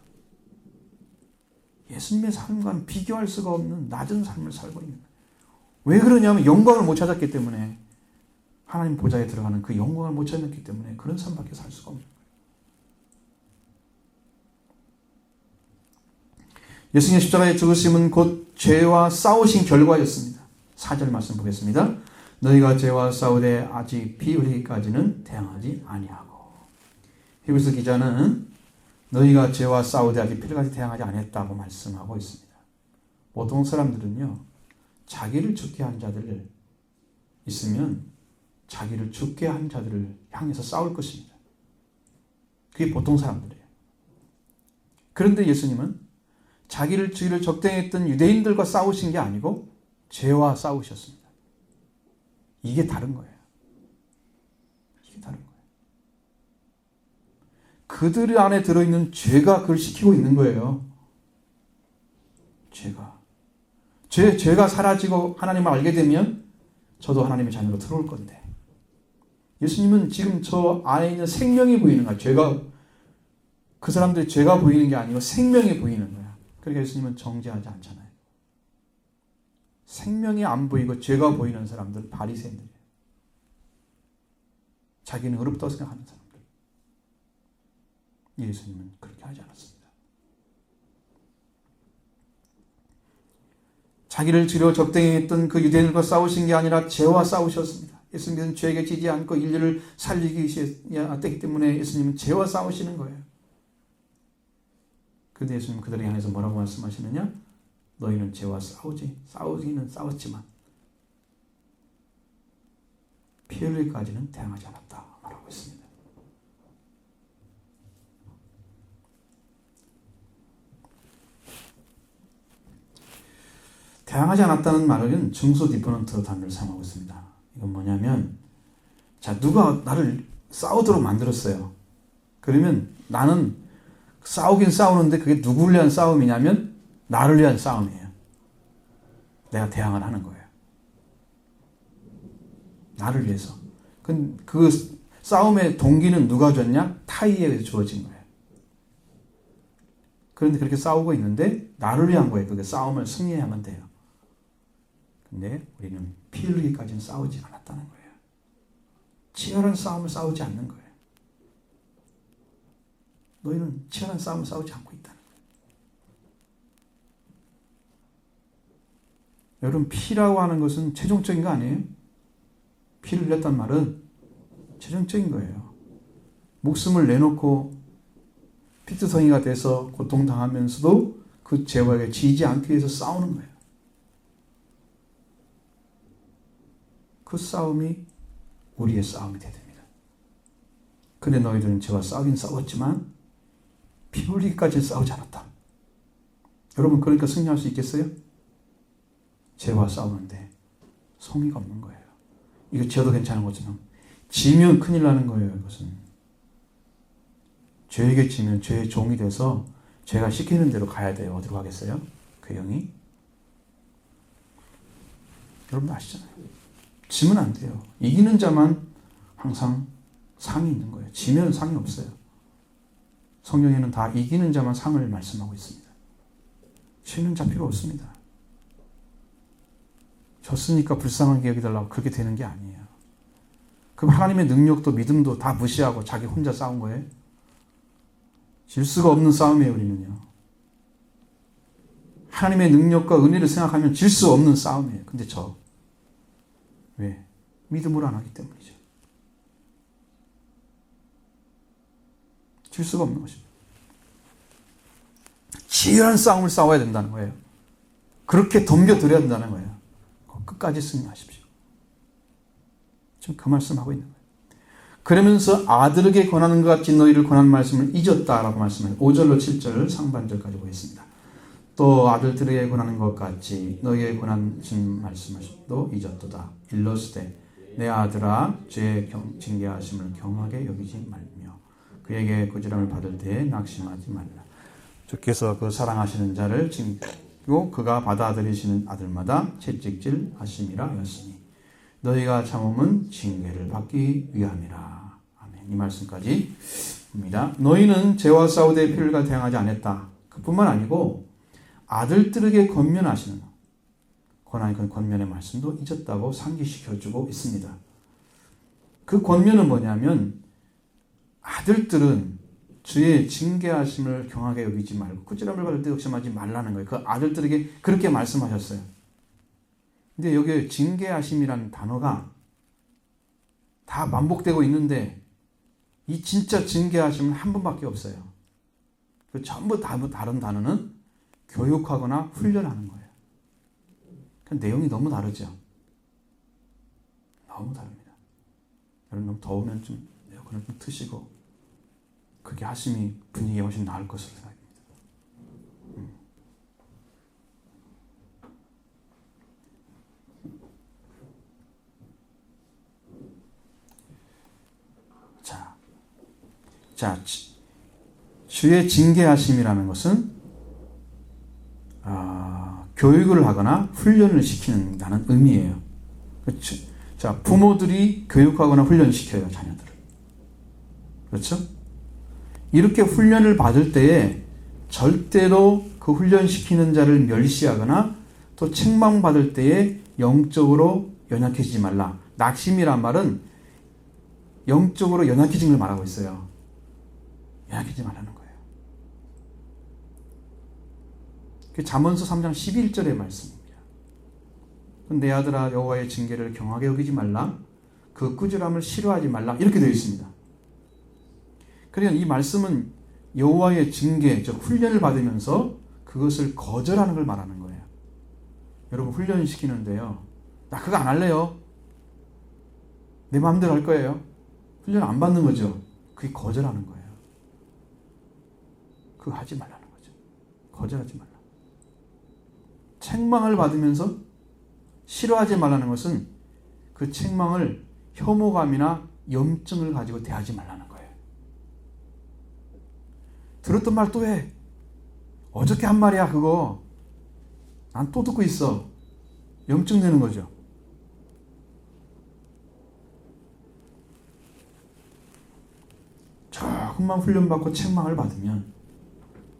예수님의 삶과는 비교할 수가 없는 낮은 삶을 살고 있는 거예요. 왜 그러냐면 영광을 못 찾았기 때문에, 하나님 보좌에 들어가는 그 영광을 못 찾았기 때문에 그런 삶밖에 살 수가 없는 거예요. 예수님의 십자가의 죽으심은 곧 죄와 싸우신 결과였습니다. 4절 말씀 보겠습니다. 너희가 죄와 싸우되 아직 피 흘리기까지는 대항하지 아니하고. 히브리서 기자는 너희가 죄와 싸우되 아직 피까지 대항하지 않았다고 말씀하고 있습니다. 보통 사람들은요, 자기를 죽게 한 자들 있으면 자기를 죽게 한 자들을 향해서 싸울 것입니다. 그게 보통 사람들이에요. 그런데 예수님은 자기를 죽이를 적대했던 유대인들과 싸우신 게 아니고 죄와 싸우셨습니다. 이게 다른 거예요. 이게 다른 거예요. 그들 안에 들어있는 죄가 그걸 시키고 있는 거예요. 죄가 사라지고 하나님을 알게 되면 저도 하나님의 자녀로 들어올 건데, 예수님은 지금 저 안에 있는 생명이 보이는 거야. 죄가, 그 사람들의 죄가 보이는 게 아니고 생명이 보이는 거야. 그러니까 예수님은 정죄하지 않잖아요. 생명이 안 보이고 죄가 보이는 사람들, 바리새인들이에요. 자기는 의롭다고 생각하는 사람들. 예수님은 그렇게 하지 않았습니다. 자기를 죽이려 적대했던 그 유대인들과 싸우신 게 아니라 죄와 싸우셨습니다. 예수님은 죄에게 지지 않고 인류를 살리기 때문에 예수님은 죄와 싸우시는 거예요. 그런데 예수님은 그들을 향해서 뭐라고 말씀하시느냐? 너희는 죄와 싸우기는 싸웠지만 피 흘리기까지는 대항하지 않았다 말하고 있습니다. 대항하지 않았다는 말은 중소 디퍼런트 단어를 사용하고 있습니다. 이건 뭐냐면, 자, 누가 나를 싸우도록 만들었어요. 그러면 나는 싸우긴 싸우는데 그게 누구를 위한 싸움이냐면 나를 위한 싸움이에요. 내가 대항을 하는 거예요. 나를 위해서. 그 싸움의 동기는 누가 줬냐? 타의에 의해서 주어진 거예요. 그런데 그렇게 싸우고 있는데 나를 위한 거예요. 그게 싸움을 승리해야만 돼요. 근데 우리는 피 흘리기까지는 싸우지 않았다는 거예요. 치열한 싸움을 싸우지 않는 거예요. 너희는 치열한 싸움을 싸우지 않고 있다는 거예요. 여러분, 피라고 하는 것은 최종적인 거 아니에요? 피를 흘렸단 말은 최종적인 거예요. 목숨을 내놓고 피투성이가 돼서 고통당하면서도 그 죄와에 지지 않기 위해서 싸우는 거예요. 그 싸움이 우리의 싸움이 되야 됩니다. 근데 너희들은 죄와 싸우긴 싸웠지만 피 흘리기까지 싸우지 않았다. 여러분, 그러니까 승리할 수 있겠어요? 죄와 싸우는데 성의가 없는 거예요. 이거 지어도 괜찮은 것처럼 지면 큰일 나는 거예요. 이것은 죄에게 지면 죄의 종이 돼서 죄가 시키는 대로 가야 돼요. 어디로 가겠어요? 그 영이? 여러분 아시잖아요. 지면 안 돼요. 이기는 자만 항상 상이 있는 거예요. 지면 상이 없어요. 성경에는 다 이기는 자만 상을 말씀하고 있습니다. 지는 자 필요 없습니다. 졌으니까 불쌍하게 여기달라고 그렇게 되는 게 아니에요. 그럼 하나님의 능력도 믿음도 다 무시하고 자기 혼자 싸운 거예요? 질 수가 없는 싸움이에요, 우리는요. 하나님의 능력과 은혜를 생각하면 질 수 없는 싸움이에요. 근데 왜? 믿음으로 안 하기 때문이죠. 질 수가 없는 것입니다. 치열한 싸움을 싸워야 된다는 거예요. 그렇게 덤벼들어야 된다는 거예요. 끝까지 승리하십시오. 지금 그 말씀하고 있는 거예요. 그러면서 아들에게 권하는 것 같이 너희를 권하는 말씀을 잊었다라고 말씀해요. 5절로 7절 상반절까지 보겠습니다. 또 아들들에게 권하는 것 같이 너희에게 권하신 말씀도 잊었도다. 일러스되 내 아들아 죄의 징계하심을 경하게 여기지 말며 그에게 거절함을 받을 때에 낙심하지 말라. 주께서 그 사랑하시는 자를 징계하고 그가 받아들이시는 아들마다 채찍질 하심이라 하였으니 너희가 참음은 징계를 받기 위함이라. 아멘. 이 말씀까지 봅니다. 너희는 죄와 싸우되 피를 대항하지 않았다. 그뿐만 아니고 아들들에게 권면하시는 권하는 그 권면의 말씀도 잊었다고 상기시켜주고 있습니다. 그 권면은 뭐냐면 아들들은 주의 징계하심을 경하게 여기지 말고 꾸지람을 받을 때 욕심하지 말라는 거예요. 그 아들들에게 그렇게 말씀하셨어요. 근데 여기 징계하심이라는 단어가 다 반복되고 있는데 이 진짜 징계하심은 한 번밖에 없어요. 그 전부 다른 단어는 교육하거나 훈련하는 거예요. 그 내용이 너무 다르죠. 너무 다릅니다. 여러분 너무 더우면 좀 에어컨을 좀 트시고 그렇게 하심이 분위기가 훨씬 나을 것으로 생각합니다. 자, 주의 징계하심이라는 것은 교육을 하거나 훈련을 시키는다는 의미예요. 그렇죠? 자, 부모들이 교육하거나 훈련시켜요, 자녀들을. 그렇죠? 이렇게 훈련을 받을 때에 절대로 그 훈련시키는 자를 멸시하거나 또 책망받을 때에 영적으로 연약해지지 말라. 낙심이란 말은 영적으로 연약해진 걸 말하고 있어요. 연약해지지 말라는 거예요. 그 잠언서 3장 11절의 말씀입니다. 내 아들아 여호와의 징계를 경하게 여기지 말라. 그 꾸지람을 싫어하지 말라. 이렇게 되어 있습니다. 그러니까 이 말씀은 여호와의 징계, 즉 훈련을 받으면서 그것을 거절하는 걸 말하는 거예요. 여러분 훈련시키는데요. 나 그거 안 할래요. 내 마음대로 할 거예요. 훈련 안 받는 거죠. 그게 거절하는 거예요. 그거 하지 말라는 거죠. 거절하지 말라. 책망을 받으면서 싫어하지 말라는 것은 그 책망을 혐오감이나 염증을 가지고 대하지 말라는 거예요. 들었던 말 또 해. 어저께 한 말이야 그거. 난 또 듣고 있어. 염증되는 거죠. 조금만 훈련받고 책망을 받으면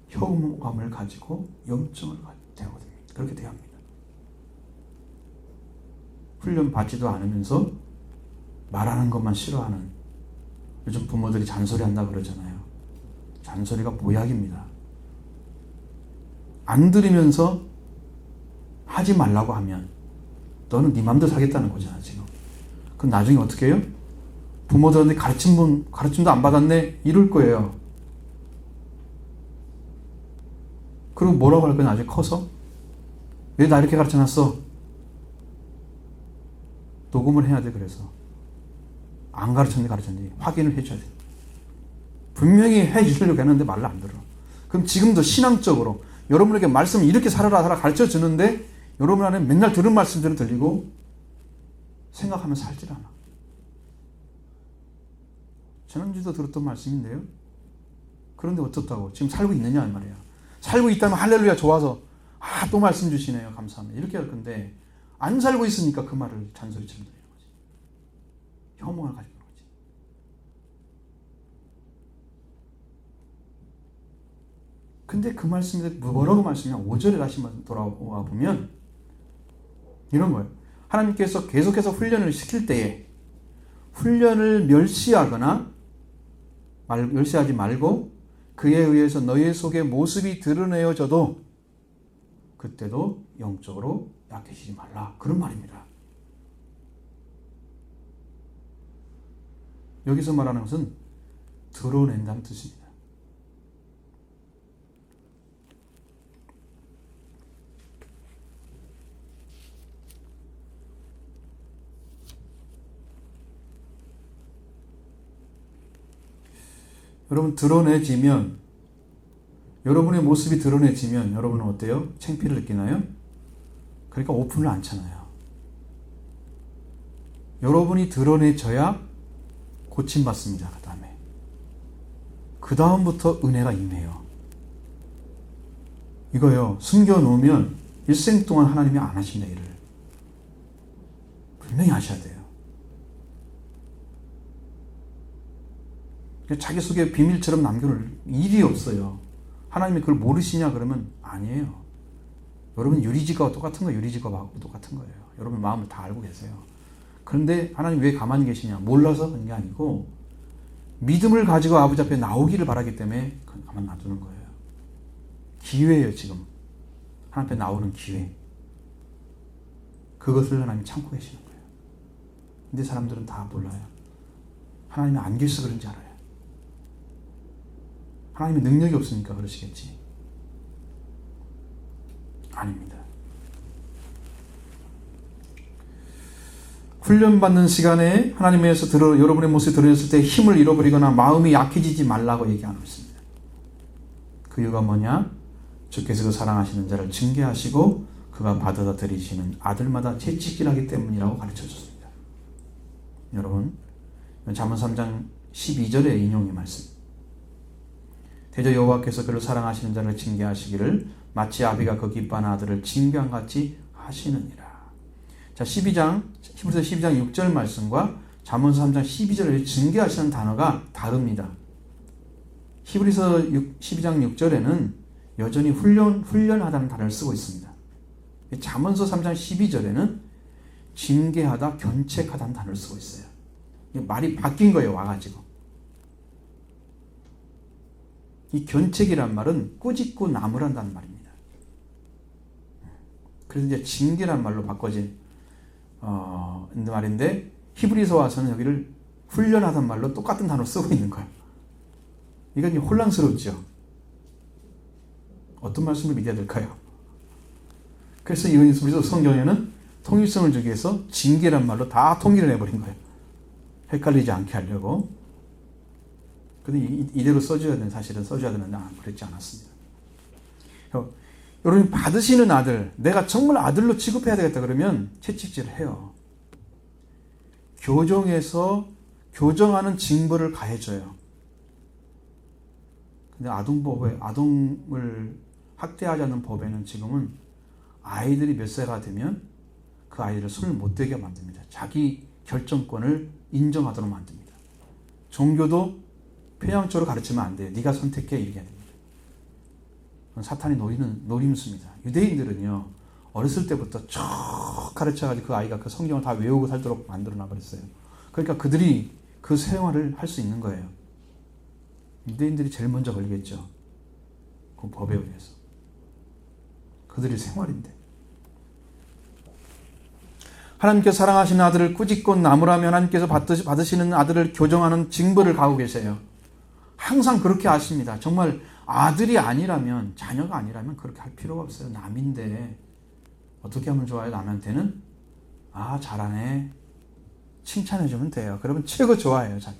혐오감을 가지고 염증을 대하거든요. 그렇게 대야 합니다. 훈련 받지도 않으면서 말하는 것만 싫어하는, 요즘 부모들이 잔소리한다 그러잖아요. 잔소리가 보약입니다. 안 들으면서 하지 말라고 하면 너는 네 맘대로 살겠다는 거잖아 지금. 그럼 나중에 어떻게 해요? 부모들한테 가르침도 안 받았네 이럴 거예요. 그리고 뭐라고 할 거야 나중에 커서? 왜 나 이렇게 가르쳐놨어? 녹음을 해야 돼. 그래서 안 가르쳤는지 가르쳤는지 확인을 해줘야 돼. 분명히 해주려고 했는데 말을 안 들어. 그럼 지금도 신앙적으로 여러분에게 말씀을 이렇게 살아라 가르쳐주는데 여러분 안에 맨날 들은 말씀대로 들리고 생각하면서 살질 않아. 지난주도 들었던 말씀인데요. 그런데 어떻다고? 지금 살고 있느냐 이 말이야. 살고 있다면 할렐루야 좋아서 또 말씀 주시네요. 감사합니다. 이렇게 할 건데 안 살고 있으니까 그 말을 잔소리처럼 들리는 거지. 혐오를 가지고 있는 거지. 근데 그 말씀이 뭐라고 말씀이냐? 5절에 다시 돌아와 보면 이런 거예요. 하나님께서 계속해서 훈련을 시킬 때에 훈련을 멸시하지 말고 그에 의해서 너희 속의 모습이 드러내어져도 그때도 영적으로 약해지지 말라. 그런 말입니다. 여기서 말하는 것은 드러낸다는 뜻입니다. 여러분 드러내지면, 여러분의 모습이 드러내지면 여러분은 어때요? 창피를 느끼나요? 그러니까 오픈을 안 쳐놔요. 여러분이 드러내져야 고침받습니다. 그 다음부터 은혜가 임해요. 이거요, 숨겨놓으면 일생 동안 하나님이 안 하신다. 일을 분명히 하셔야 돼요. 자기 속에 비밀처럼 남겨놓을 일이 없어요. 하나님이 그걸 모르시냐 그러면 아니에요. 여러분 유리지갑과 똑같은 거예요. 유리지갑하고 똑같은 거예요. 여러분 마음을 다 알고 계세요. 그런데 하나님 왜 가만히 계시냐? 몰라서 그런 게 아니고 믿음을 가지고 아버지 앞에 나오기를 바라기 때문에 가만 놔두는 거예요. 기회예요, 지금. 하나님 앞에 나오는 기회. 그것을 하나님이 참고 계시는 거예요. 근데 사람들은 다 몰라요. 하나님이 안 계셔서 그런지 알아요. 하나님의 능력이 없으니까 그러시겠지. 아닙니다. 훈련받는 시간에 하나님에서 여러분의 모습이 드러냈을 때 힘을 잃어버리거나 마음이 약해지지 말라고 얘기하고 있습니다. 그 이유가 뭐냐? 주께서 그 사랑하시는 자를 징계하시고 그가 받아들이시는 아들마다 채찍질하기 때문이라고 가르쳐줬습니다. 여러분, 잠언 3장 12절의 인용의 말씀. 대저 여호와께서 그를 사랑하시는 자를 징계하시기를 마치 아비가 그 기뻐하는 아들을 징계한 같이 하시느니라. 자, 히브리서 12장 6절 말씀과 잠언서 3장 12절에 징계하시는 단어가 다릅니다. 히브리서 12장 6절에는 여전히 훈련하다는 단어를 쓰고 있습니다. 잠언서 3장 12절에는 징계하다, 견책하다는 단어를 쓰고 있어요. 말이 바뀐 거예요, 와가지고. 이 견책이란 말은 꾸짖고 나무란다는 말입니다. 그래서 이제 징계란 말로 바꿔진 말인데, 히브리서 와서는 여기를 훈련하던 말로 똑같은 단어를 쓰고 있는 거예요. 이건 혼란스럽죠. 어떤 말씀을 믿어야 될까요? 그래서 이 히브리서 성경에는 통일성을 주기 위해서 징계란 말로 다 통일을 해버린 거예요. 헷갈리지 않게 하려고. 근데 이대로 써줘야 되는, 사실은 써줘야 되는데 그랬지 않았습니다. 여러분이 받으시는 아들, 내가 정말 아들로 취급해야 되겠다 그러면 채찍질을 해요. 교정해서 교정하는 징벌을 가해줘요. 근데 아동을 학대하지 않는 법에는 지금은 아이들이 몇 살가 되면 그 아이들을 손을 못 대게 만듭니다. 자기 결정권을 인정하도록 만듭니다. 종교도 편향적으로 가르치면 안 돼요. 네가 선택해, 이렇게 됩니다. 그건 사탄이 노리는 노림수입니다. 유대인들은요, 어렸을 때부터 쭉 가르쳐가지고 그 아이가 그 성경을 다 외우고 살도록 만들어놔 버렸어요. 그러니까 그들이 그 생활을 할 수 있는 거예요. 유대인들이 제일 먼저 걸리겠죠. 그 법에 의해서. 그들의 생활인데. 하나님께서 사랑하시는 아들을 꾸짖고 나무라면 하나님께서 받으시는 아들을 교정하는 징벌을 가하고 계세요. 항상 그렇게 하십니다. 정말 아들이 아니라면, 자녀가 아니라면 그렇게 할 필요가 없어요. 남인데 어떻게 하면 좋아요? 남한테는 잘하네, 칭찬해주면 돼요. 그러면 최고 좋아해요. 자기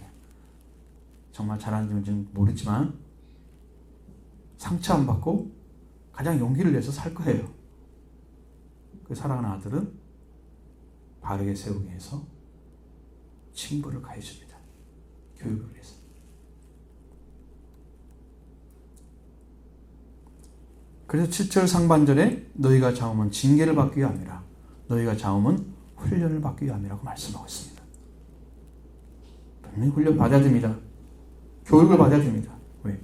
정말 잘하는지는 모르지만 상처 안 받고 가장 용기를 내서 살 거예요. 그 사랑하는 아들은 바르게 세우기 위해서 징벌을 가해줍니다. 교육을 위해서. 그래서 7절 상반절에 너희가 자음은 징계를 받기 위함이라, 너희가 자음은 훈련을 받기 위함이라고 말씀하고 있습니다. 분명히 훈련 받아야 됩니다. 교육을 받아야 됩니다. 왜?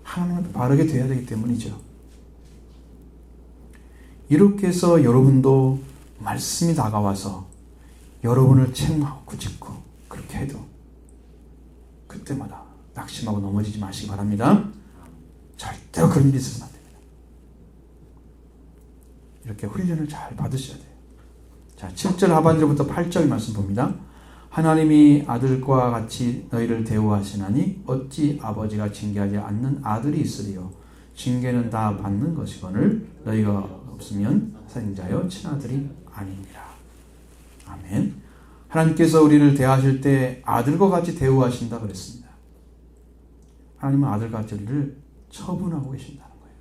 하나님을 바르게 돼야 되기 때문이죠. 이렇게 해서 여러분도 말씀이 다가와서 여러분을 책망하고 꾸짖고 그렇게 해도 그때마다 낙심하고 넘어지지 마시기 바랍니다. 절대로 그런 일이 있어서는 안 됩니다. 이렇게 훈련을 잘 받으셔야 돼요. 자, 7절 하반절부터 8절 말씀 봅니다. 하나님이 아들과 같이 너희를 대우하시나니 어찌 아버지가 징계하지 않는 아들이 있으리요. 징계는 다 받는 것이거늘 너희가 없으면 살인자여 친아들이 아니니라. 아멘. 하나님께서 우리를 대하실 때 아들과 같이 대우하신다 그랬습니다. 하나님은 아들같이 우리를 처분하고 계신다는 거예요.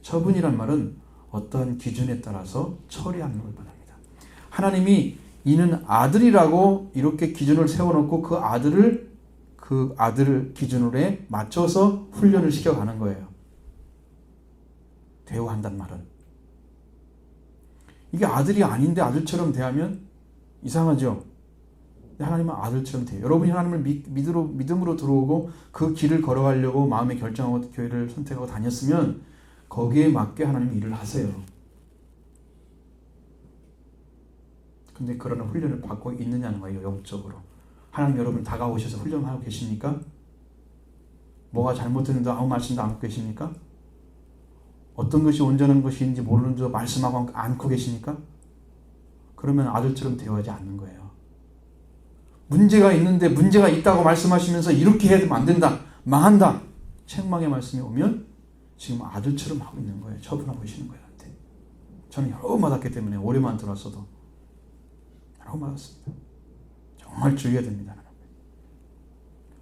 처분이란 말은 어떠한 기준에 따라서 처리하는 걸 말합니다. 하나님이 이는 아들이라고 이렇게 기준을 세워놓고 그 아들을 기준으로 맞춰서 훈련을 시켜가는 거예요. 대우한단 말은. 이게 아들이 아닌데 아들처럼 대하면 이상하죠. 하나님은 아들처럼 돼요. 여러분이 하나님을 믿음으로 들어오고 그 길을 걸어가려고 마음에 결정하고 교회를 선택하고 다녔으면 거기에 맞게 하나님이 일을 하세요. 근데 그런 훈련을 받고 있느냐는 거예요. 영적으로. 하나님 여러분 다가오셔서 훈련하고 계십니까? 뭐가 잘못됐는데 아무 말씀도 안 하고 계십니까? 어떤 것이 온전한 것인지 모르는데 말씀하고 않고 계십니까? 그러면 아들처럼 대화하지 않는 거예요. 문제가 있는데 문제가 있다고 말씀하시면서 이렇게 해야 되면 안 된다. 망한다. 책망의 말씀이 오면 지금 아들처럼 하고 있는 거예요. 처분하고 계시는 거예요. 저는 여러 번 맞았기 때문에 올해만 들어왔어도 여러 번 맞았습니다. 정말 주의해야 됩니다.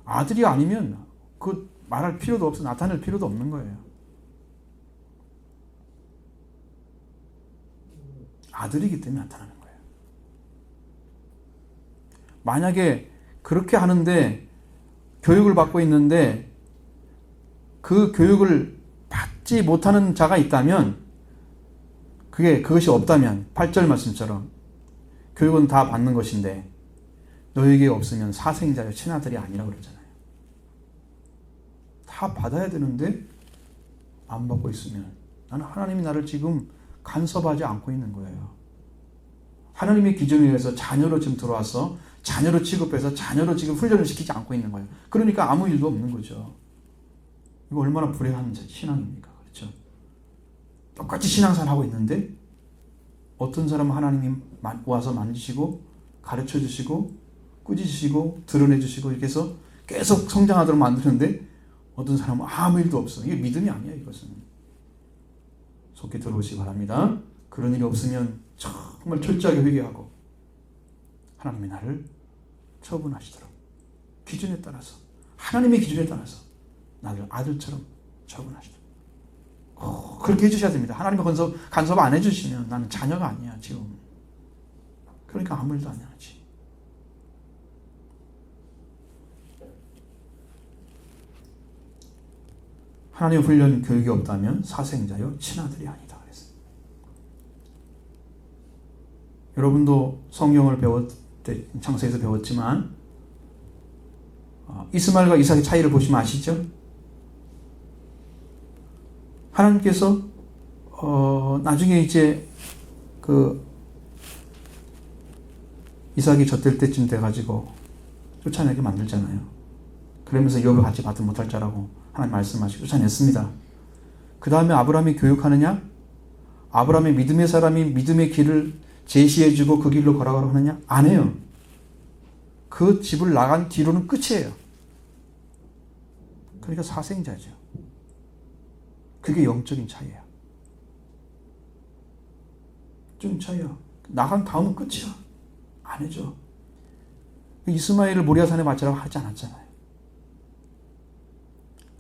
아들이 아니면 그 말할 필요도 없어 나타낼 필요도 없는 거예요. 아들이기 때문에 나타나는 거예요. 만약에 그렇게 하는데 교육을 받고 있는데 그 교육을 받지 못하는 자가 있다면 그것이 없다면 8절 말씀처럼 교육은 다 받는 것인데 너에게 없으면 사생자여 친아들이 아니라고 그러잖아요. 다 받아야 되는데 안 받고 있으면 나는 하나님이 나를 지금 간섭하지 않고 있는 거예요. 하나님의 기준에 의해서 자녀로 지금 들어와서 자녀로 취급해서 자녀로 지금 훈련을 시키지 않고 있는 거예요. 그러니까 아무 일도 없는 거죠. 이거 얼마나 불행한 신앙입니까? 그렇죠? 똑같이 신앙생활하고 있는데 어떤 사람은 하나님이 와서 만지시고 가르쳐 주시고 꾸짖으시고 드러내 주시고 이렇게 해서 계속 성장하도록 만드는데 어떤 사람은 아무 일도 없어. 이게 믿음이 아니야. 이것은 속히 들어오시기 바랍니다. 그런 일이 없으면 정말 철저하게 회개하고 하나님이 나를 처분하시도록 기준에 따라서 하나님의 기준에 따라서 나를 아들처럼 처분하시도록 그렇게 해주셔야 됩니다. 하나님의 간섭 안 해주시면 나는 자녀가 아니야 지금. 그러니까 아무 일도 안 하지. 하나님의 훈련 교육이 없다면 사생자요 친아들이 아니다 그랬어요. 여러분도 성경을 배울 때 창세에서 배웠지만 이스마엘과 이삭의 차이를 보시면 아시죠? 하나님께서 나중에 이제 그 이삭이 젖될 때쯤 돼가지고 쫓아내게 만들잖아요. 그러면서 욥을 같이 받지 못할 자라고 하나님 말씀하시고 쫓아냈습니다. 그 다음에 아브라함이 교육하느냐? 아브라함의 믿음의 사람이 믿음의 길을 제시해주고 그 길로 걸어가라고 하느냐? 안 해요. 그 집을 나간 뒤로는 끝이에요. 그러니까 사생자죠. 그게 영적인 차이예요. 좀 차이야. 나간 다음은 끝이야. 안 해줘. 이스마엘을 모리아산에 바치라고 하지 않았잖아요.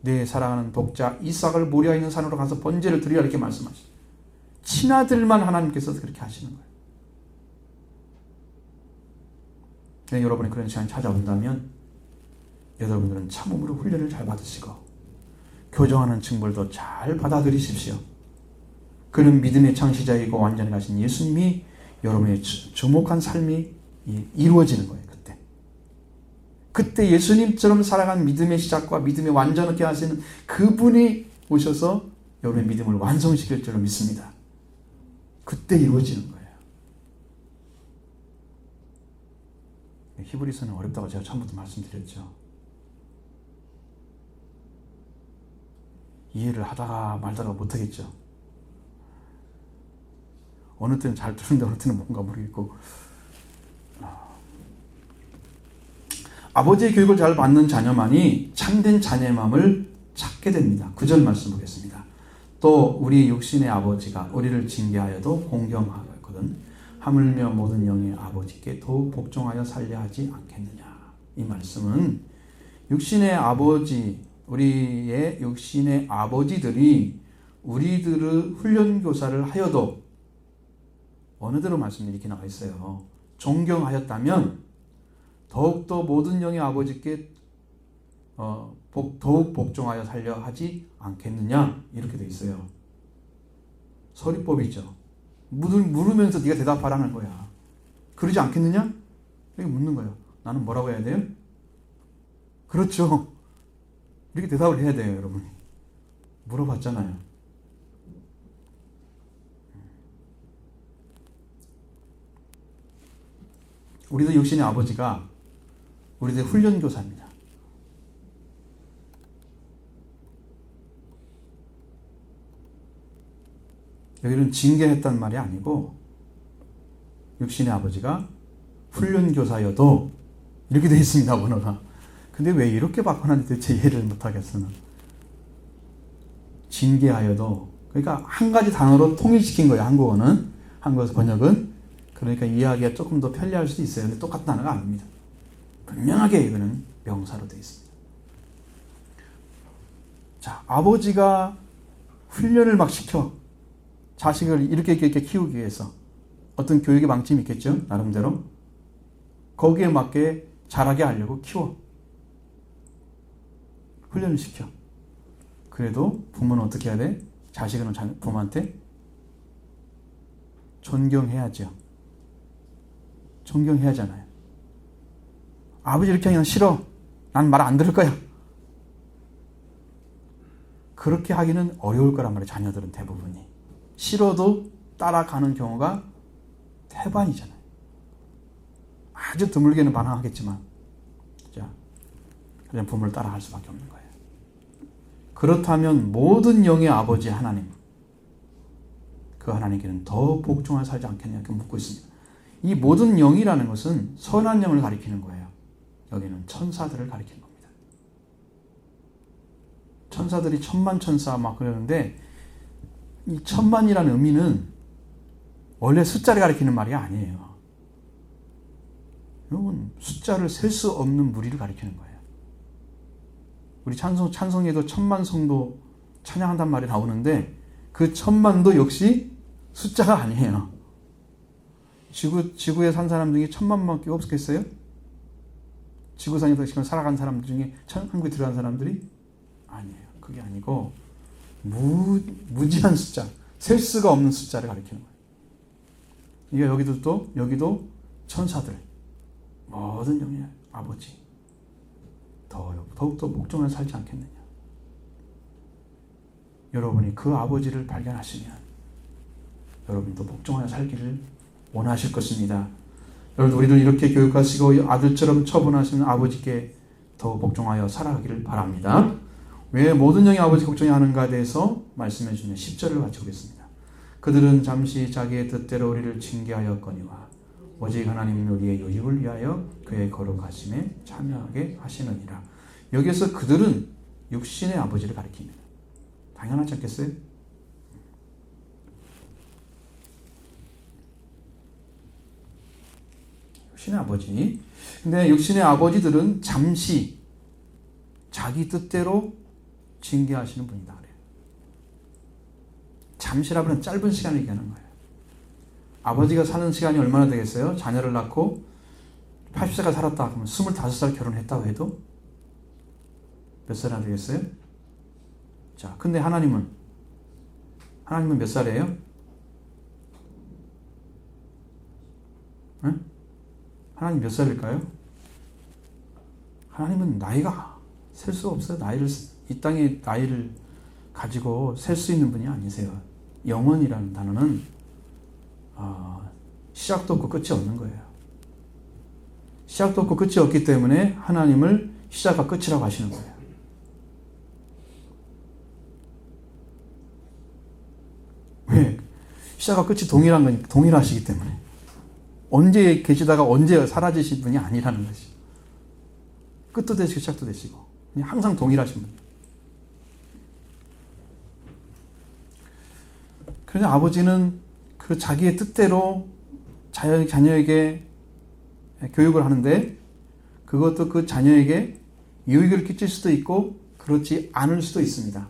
내 사랑하는 독자 이삭을 모리아에 있는 산으로 가서 번제를 드리라 이렇게 말씀하시죠. 친아들만 하나님께서 그렇게 하시는 거예요. 네, 여러분이 그런 시간이 찾아온다면 여러분들은 참음으로 훈련을 잘 받으시고 교정하는 징벌도 잘 받아들이십시오. 그는 믿음의 창시자이고 완전히 가신 예수님이 여러분의 주목한 삶이 이루어지는 거예요. 그때 예수님처럼 살아간 믿음의 시작과 믿음의 완전하게 하시는 그분이 오셔서 여러분의 믿음을 완성시킬 줄로 믿습니다. 그때 이루어지는 거예요. 히브리서는 어렵다고 제가 처음부터 말씀드렸죠. 이해를 하다가 말다가 못하겠죠. 어느 때는 잘 들었는데 어느 때는 뭔가 모르겠고 아버지의 교육을 잘 받는 자녀만이 참된 자녀의 마음을 찾게 됩니다. 9절 말씀 보겠습니다. 또 우리 육신의 아버지가 우리를 징계하여도 공경하거든 하물며 모든 영의 아버지께 더욱 복종하여 살려 하지 않겠느냐. 이 말씀은 육신의 아버지, 우리의 육신의 아버지들이 우리들의 훈련교사를 하여도 어느 대로 말씀이 이렇게 나와 있어요. 존경하였다면 더욱더 모든 영의 아버지께 더욱 복종하여 살려 하지 않겠느냐 이렇게 돼 있어요. 서리법이죠. 물으면서 네가 대답하라는 거야. 그러지 않겠느냐? 이렇게 묻는 거예요. 나는 뭐라고 해야 돼요? 그렇죠. 이렇게 대답을 해야 돼요, 여러분이. 물어봤잖아요. 우리도 육신의 아버지가 우리들 훈련교사입니다. 여기는 징계했단 말이 아니고 육신의 아버지가 훈련교사여도 이렇게 되어 있습니다. 원어가. 근데 왜 이렇게 바꿔놨는지 대체 이해를 못하겠어요. 징계하여도, 그러니까 한 가지 단어로 통일시킨 거예요. 한국어는. 한국어 번역은. 그러니까 이해하기가 조금 더 편리할 수도 있어요. 근데 똑같은 단어가 아닙니다. 분명하게 이거는 명사로 되어 있습니다. 자, 아버지가 훈련을 막 시켜 자식을 이렇게 키우기 위해서 어떤 교육의 방침이 있겠죠. 나름대로. 거기에 맞게 잘하게 하려고 키워. 훈련을 시켜. 그래도 부모는 어떻게 해야 돼? 자식은 부모한테 존경해야죠. 존경해야 하잖아요. 아버지 이렇게 하면 싫어. 난 말 안 들을 거야. 그렇게 하기는 어려울 거란 말이에요. 자녀들은 대부분이. 싫어도 따라가는 경우가 태반이잖아요. 아주 드물게는 반항하겠지만, 자, 그냥 부모를 따라갈 수밖에 없는 거예요. 그렇다면 모든 영의 아버지 하나님, 그 하나님께는 더 복종하여 살지 않겠냐 이렇게 묻고 있습니다. 이 모든 영이라는 것은 선한 영을 가리키는 거예요. 여기는 천사들을 가리키는 겁니다. 천사들이 천만천사 막 그러는데 이 천만이라는 의미는 원래 숫자를 가리키는 말이 아니에요. 여러분, 숫자를 셀 수 없는 무리를 가리키는 거예요. 우리 찬송에도 천만 성도 찬양한단 말이 나오는데 그 천만도 역시 숫자가 아니에요. 지구에 산 사람 중에 1000만밖에 없겠어요? 지구상에서 지금 살아간 사람들 중에 한국에 들어간 사람들이 아니에요. 그게 아니고 무지한 숫자, 셀 수가 없는 숫자를 가리키는 거예요. 여기도 천사들, 모든 영의 아버지, 더욱더 복종하여 살지 않겠느냐. 여러분이 그 아버지를 발견하시면 여러분도 복종하여 살기를 원하실 것입니다. 여러분, 우리들 이렇게 교육하시고 아들처럼 처분하시는 아버지께 더 복종하여 살아가기를 바랍니다. 왜 모든 영의 아버지 복종해야 하는가에 대해서 말씀해 주시는 10절을 같이 보겠습니다. 그들은 잠시 자기의 뜻대로 우리를 징계하였거니와 오직 하나님은 우리의 유익을 위하여 그의 거룩하심에 참여하게 하시느니라. 여기서 그들은 육신의 아버지를 가리킵니다. 당연하지 않겠어요? 육신의 아버지. 근데 육신의 아버지들은 잠시 자기 뜻대로 징계하시는 분이다 그래요. 잠시라고는 짧은 시간을 얘기하는 거예요. 아버지가 사는 시간이 얼마나 되겠어요? 자녀를 낳고 80세가 살았다 그러면 25살 결혼했다고 해도 몇 살이나 되겠어요? 자, 근데 하나님은 몇 살이에요? 응? 하나님 몇 살일까요? 하나님은 나이가 셀 수 없어요. 이 땅의 나이를 가지고 셀 수 있는 분이 아니세요. 영원이라는 단어는 시작도 없고 끝이 없는 거예요. 시작도 없고 끝이 없기 때문에 하나님을 시작과 끝이라고 하시는 거예요. 왜? 시작과 끝이 동일하시기 때문에. 언제 계시다가 언제 사라지신 분이 아니라는 것이. 끝도 되시고 시작도 되시고 항상 동일하신 분. 그래서 아버지는 그 자기의 뜻대로 자녀에게 교육을 하는데 그것도 그 자녀에게 유익을 끼칠 수도 있고 그렇지 않을 수도 있습니다.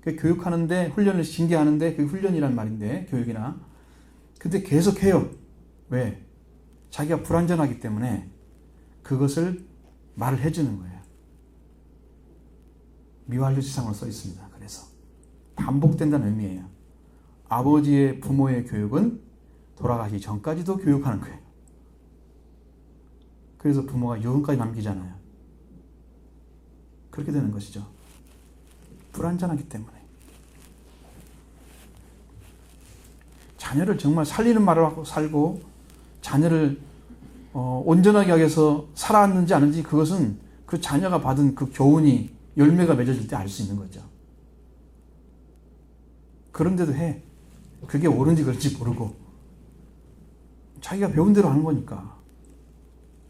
그 교육하는데 훈련을 징계하는데 그게 훈련이란 말인데 교육이나 근데 계속해요. 왜? 자기가 불완전하기 때문에 그것을 말을 해주는 거예요. 미완료지상으로 써 있습니다. 그래서 반복된다는 의미예요. 아버지의 부모의 교육은 돌아가기 전까지도 교육하는 거예요. 그래서 부모가 유언까지 남기잖아요. 그렇게 되는 것이죠. 불완전하기 때문에. 자녀를 정말 살리는 말을 하고 살고 자녀를 온전하게 하기 위해서 살아왔는지 아닌지 그것은 그 자녀가 받은 그 교훈이 열매가 맺어질 때 알 수 있는 거죠. 그런데도 해. 그게 옳은지 그런지 모르고 자기가 배운 대로 하는 거니까.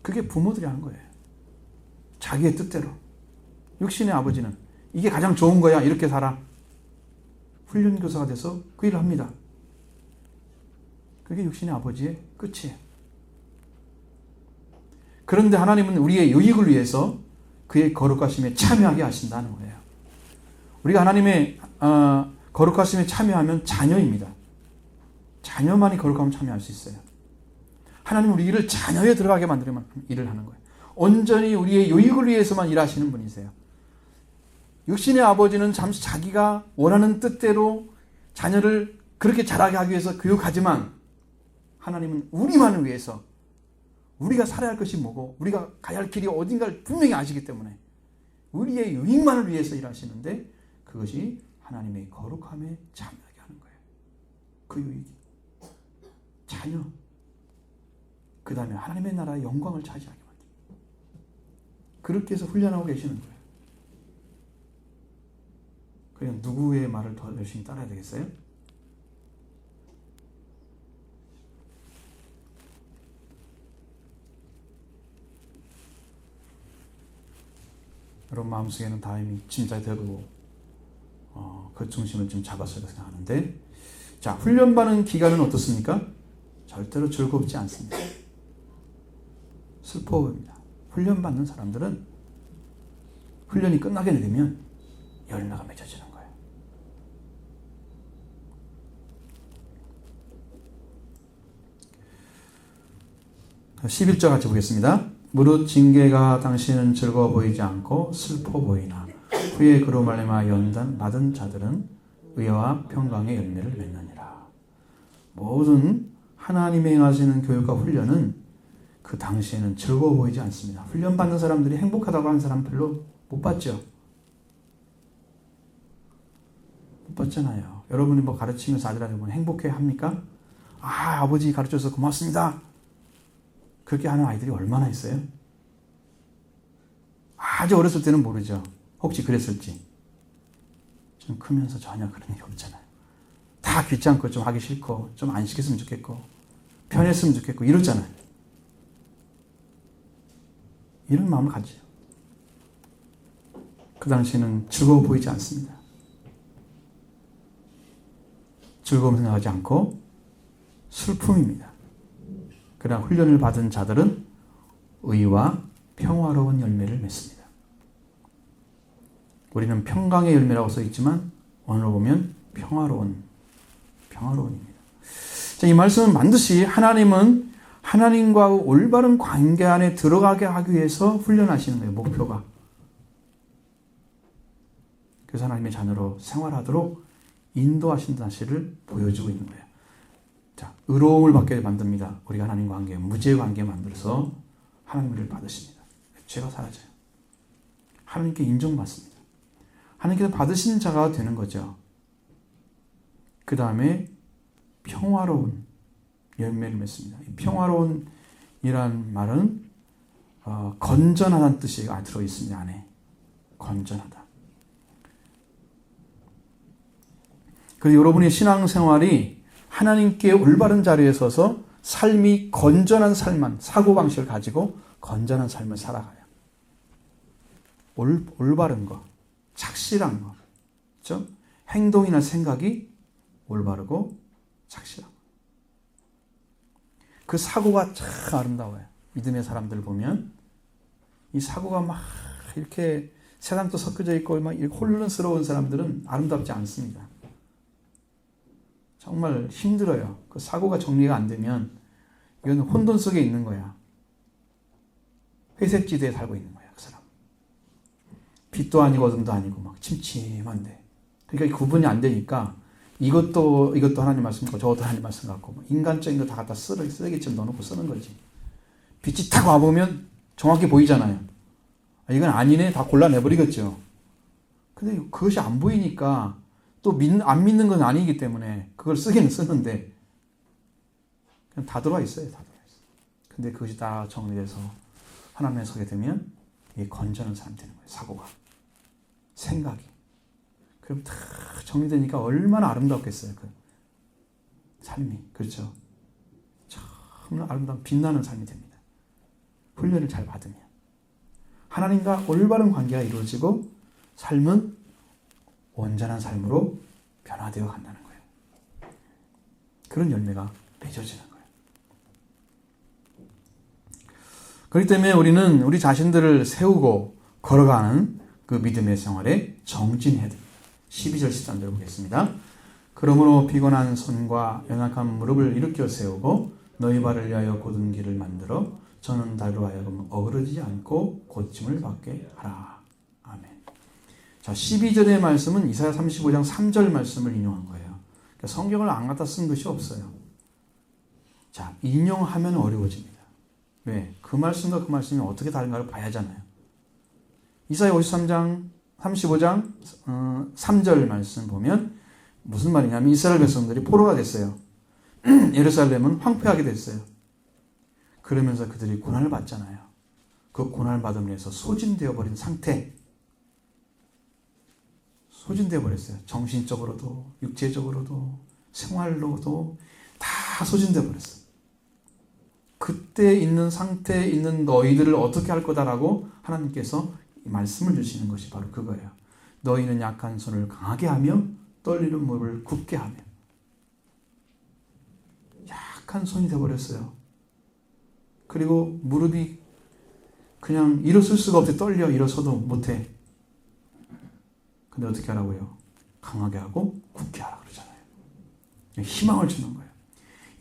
그게 부모들이 하는 거예요. 자기의 뜻대로. 육신의 아버지는 이게 가장 좋은 거야. 이렇게 살아. 훈련교사가 돼서 그 일을 합니다. 그게 육신의 아버지의 끝이에요. 그런데 하나님은 우리의 유익을 위해서 그의 거룩하심에 참여하게 하신다는 거예요. 우리가 하나님의 거룩하심에 참여하면 자녀입니다. 자녀만이 거룩함에 참여할 수 있어요. 하나님은 우리를 자녀에 들어가게 만들면 일을 하는 거예요. 온전히 우리의 유익을 위해서만 일하시는 분이세요. 육신의 아버지는 잠시 자기가 원하는 뜻대로 자녀를 그렇게 자라게 하기 위해서 교육하지만 하나님은 우리만을 위해서 우리가 살아야 할 것이 뭐고 우리가 가야 할 길이 어딘가를 분명히 아시기 때문에 우리의 유익만을 위해서 일하시는데 그것이 하나님의 거룩함에 참여하게 하는 거예요. 그 유익이. 자녀. 그 다음에 하나님의 나라의 영광을 차지하게 만듭니다. 그렇게 해서 훈련하고 계시는 거예요. 그냥 누구의 말을 더 열심히 따라야 되겠어요? 여러분 마음속에는 다 이미 짐작되고 그 중심을 좀 잡았을 거라 생각하는데, 자, 훈련받는 기간은 어떻습니까? 절대로 즐겁지 않습니다. 슬퍼 보입니다. 훈련받는 사람들은 훈련이 끝나게 되면 열매가 맺어지는 거예요. 11절 같이 보겠습니다. 무릇 징계가 당신은 즐거워 보이지 않고 슬퍼 보이나 후에 그로 말미암아 연단 받은 자들은 의와 평강의 열매를 맺느니라. 모든 하나님이 행하시는 교육과 훈련은 그 당시에는 즐거워 보이지 않습니다. 훈련 받는 사람들이 행복하다고 하는 사람 별로 못 봤죠? 못 봤잖아요. 여러분이 뭐 가르치면서 아들한테 보면 행복해 합니까? 아버지 가르쳐서 고맙습니다. 그렇게 하는 아이들이 얼마나 있어요? 아주 어렸을 때는 모르죠. 혹시 그랬을지. 좀 크면서 전혀 그런 일이 없잖아요. 다 귀찮고 좀 하기 싫고 좀 안 시켰으면 좋겠고 편했으면 좋겠고 이렇잖아요. 이런 마음을 가지죠. 그 당시에는 즐거워 보이지 않습니다. 즐거움 생각하지 않고 슬픔입니다. 그러나 훈련을 받은 자들은 의와 평화로운 열매를 맺습니다. 우리는 평강의 열매라고 써있지만 오늘 보면 평화로운입니다. 자, 이 말씀은 반드시 하나님은 하나님과 올바른 관계 안에 들어가게 하기 위해서 훈련하시는 거예요. 목표가. 그래서 하나님의 자녀로 생활하도록 인도하신다는 사실을 보여주고 있는 거예요. 자, 의로움을 받게 만듭니다. 우리가 하나님 관계, 무죄 관계 만들어서 하나님을 받으십니다. 죄가 사라져요. 하나님께 인정받습니다. 하나님께서 받으신 자가 되는 거죠. 그 다음에 평화로운 열매를 맺습니다. 이 평화로운이란 말은 건전하다는 뜻이 들어있습니다. 안에 건전하다. 그리고 여러분의 신앙생활이 하나님께 올바른 자리에 서서 삶이 건전한 삶만, 사고방식을 가지고 건전한 삶을 살아가요. 올바른 거, 착실한 거, 그렇죠? 행동이나 생각이 올바르고 착실한 거. 그 사고가 참 아름다워요. 믿음의 사람들 보면 이 사고가 막 이렇게 세상도 섞여져 있고 막 혼란스러운 사람들은 아름답지 않습니다. 정말 힘들어요. 그 사고가 정리가 안 되면 이건 혼돈 속에 있는 거야. 회색지대에 살고 있는 거야, 그 사람. 빛도 아니고 어둠도 아니고 막 침침한데. 그러니까 구분이 안 되니까 이것도 하나님 말씀 같고 저것도 하나님 말씀 같고 인간적인 거 다 갖다 쓰레기처럼 넣어놓고 쓰는 거지. 빛이 탁 와보면 정확히 보이잖아요. 이건 아니네 다 골라내버리겠죠. 근데 그것이 안 보이니까 또 안 믿는 건 아니기 때문에 그걸 쓰기는 쓰는데 그냥 다 들어와 있어요. 다 들어와 있어요. 근데 그것이 다 정리돼서 하나님에 서게 되면 이게 건전한 사람이 되는 거예요. 사고가, 생각이. 그럼 다 정리되니까 얼마나 아름답겠어요. 그 삶이. 그렇죠. 정말 아름다운 빛나는 삶이 됩니다. 훈련을 잘 받으면. 하나님과 올바른 관계가 이루어지고 삶은 온전한 삶으로 변화되어 간다는 거예요. 그런 열매가 맺어지는 거예요. 그렇기 때문에 우리는 우리 자신들을 세우고 걸어가는 그 믿음의 생활에 정진해야 됩니다. 12절 13절 보겠습니다. 그러므로 피곤한 손과 연약한 무릎을 일으켜 세우고 너희 발을 위하여 곧은 길을 만들어 저는 달로 하여금 어그러지지 않고 고침을 받게 하라. 아멘. 자, 12절의 말씀은 이사야 35장 3절 말씀을 인용한 거예요. 그러니까 성경을 안 갖다 쓴 것이 없어요. 자, 인용하면 어려워집니다. 왜? 그 말씀과 그 말씀이 어떻게 다른가를 봐야 하잖아요. 이사야 53장 35장 3절 말씀 보면 무슨 말이냐면 이스라엘 백성들이 포로가 됐어요. 예루살렘은 황폐하게 됐어요. 그러면서 그들이 고난을 받잖아요. 그 고난을 받음으로 해서 소진되어 버린 상태. 소진되어 버렸어요. 정신적으로도 육체적으로도 생활로도 다 소진되어 버렸어요. 그때 있는 상태에 있는 너희들을 어떻게 할 거다라고 하나님께서 말씀을 주시는 것이 바로 그거예요. 너희는 약한 손을 강하게 하며 떨리는 무릎을 굳게 하며. 약한 손이 되어버렸어요. 그리고 무릎이 그냥 일어설 수가 없대. 떨려. 일어서도 못해. 근데 어떻게 하라고요? 강하게 하고 굳게 하라 그러잖아요. 희망을 주는 거예요.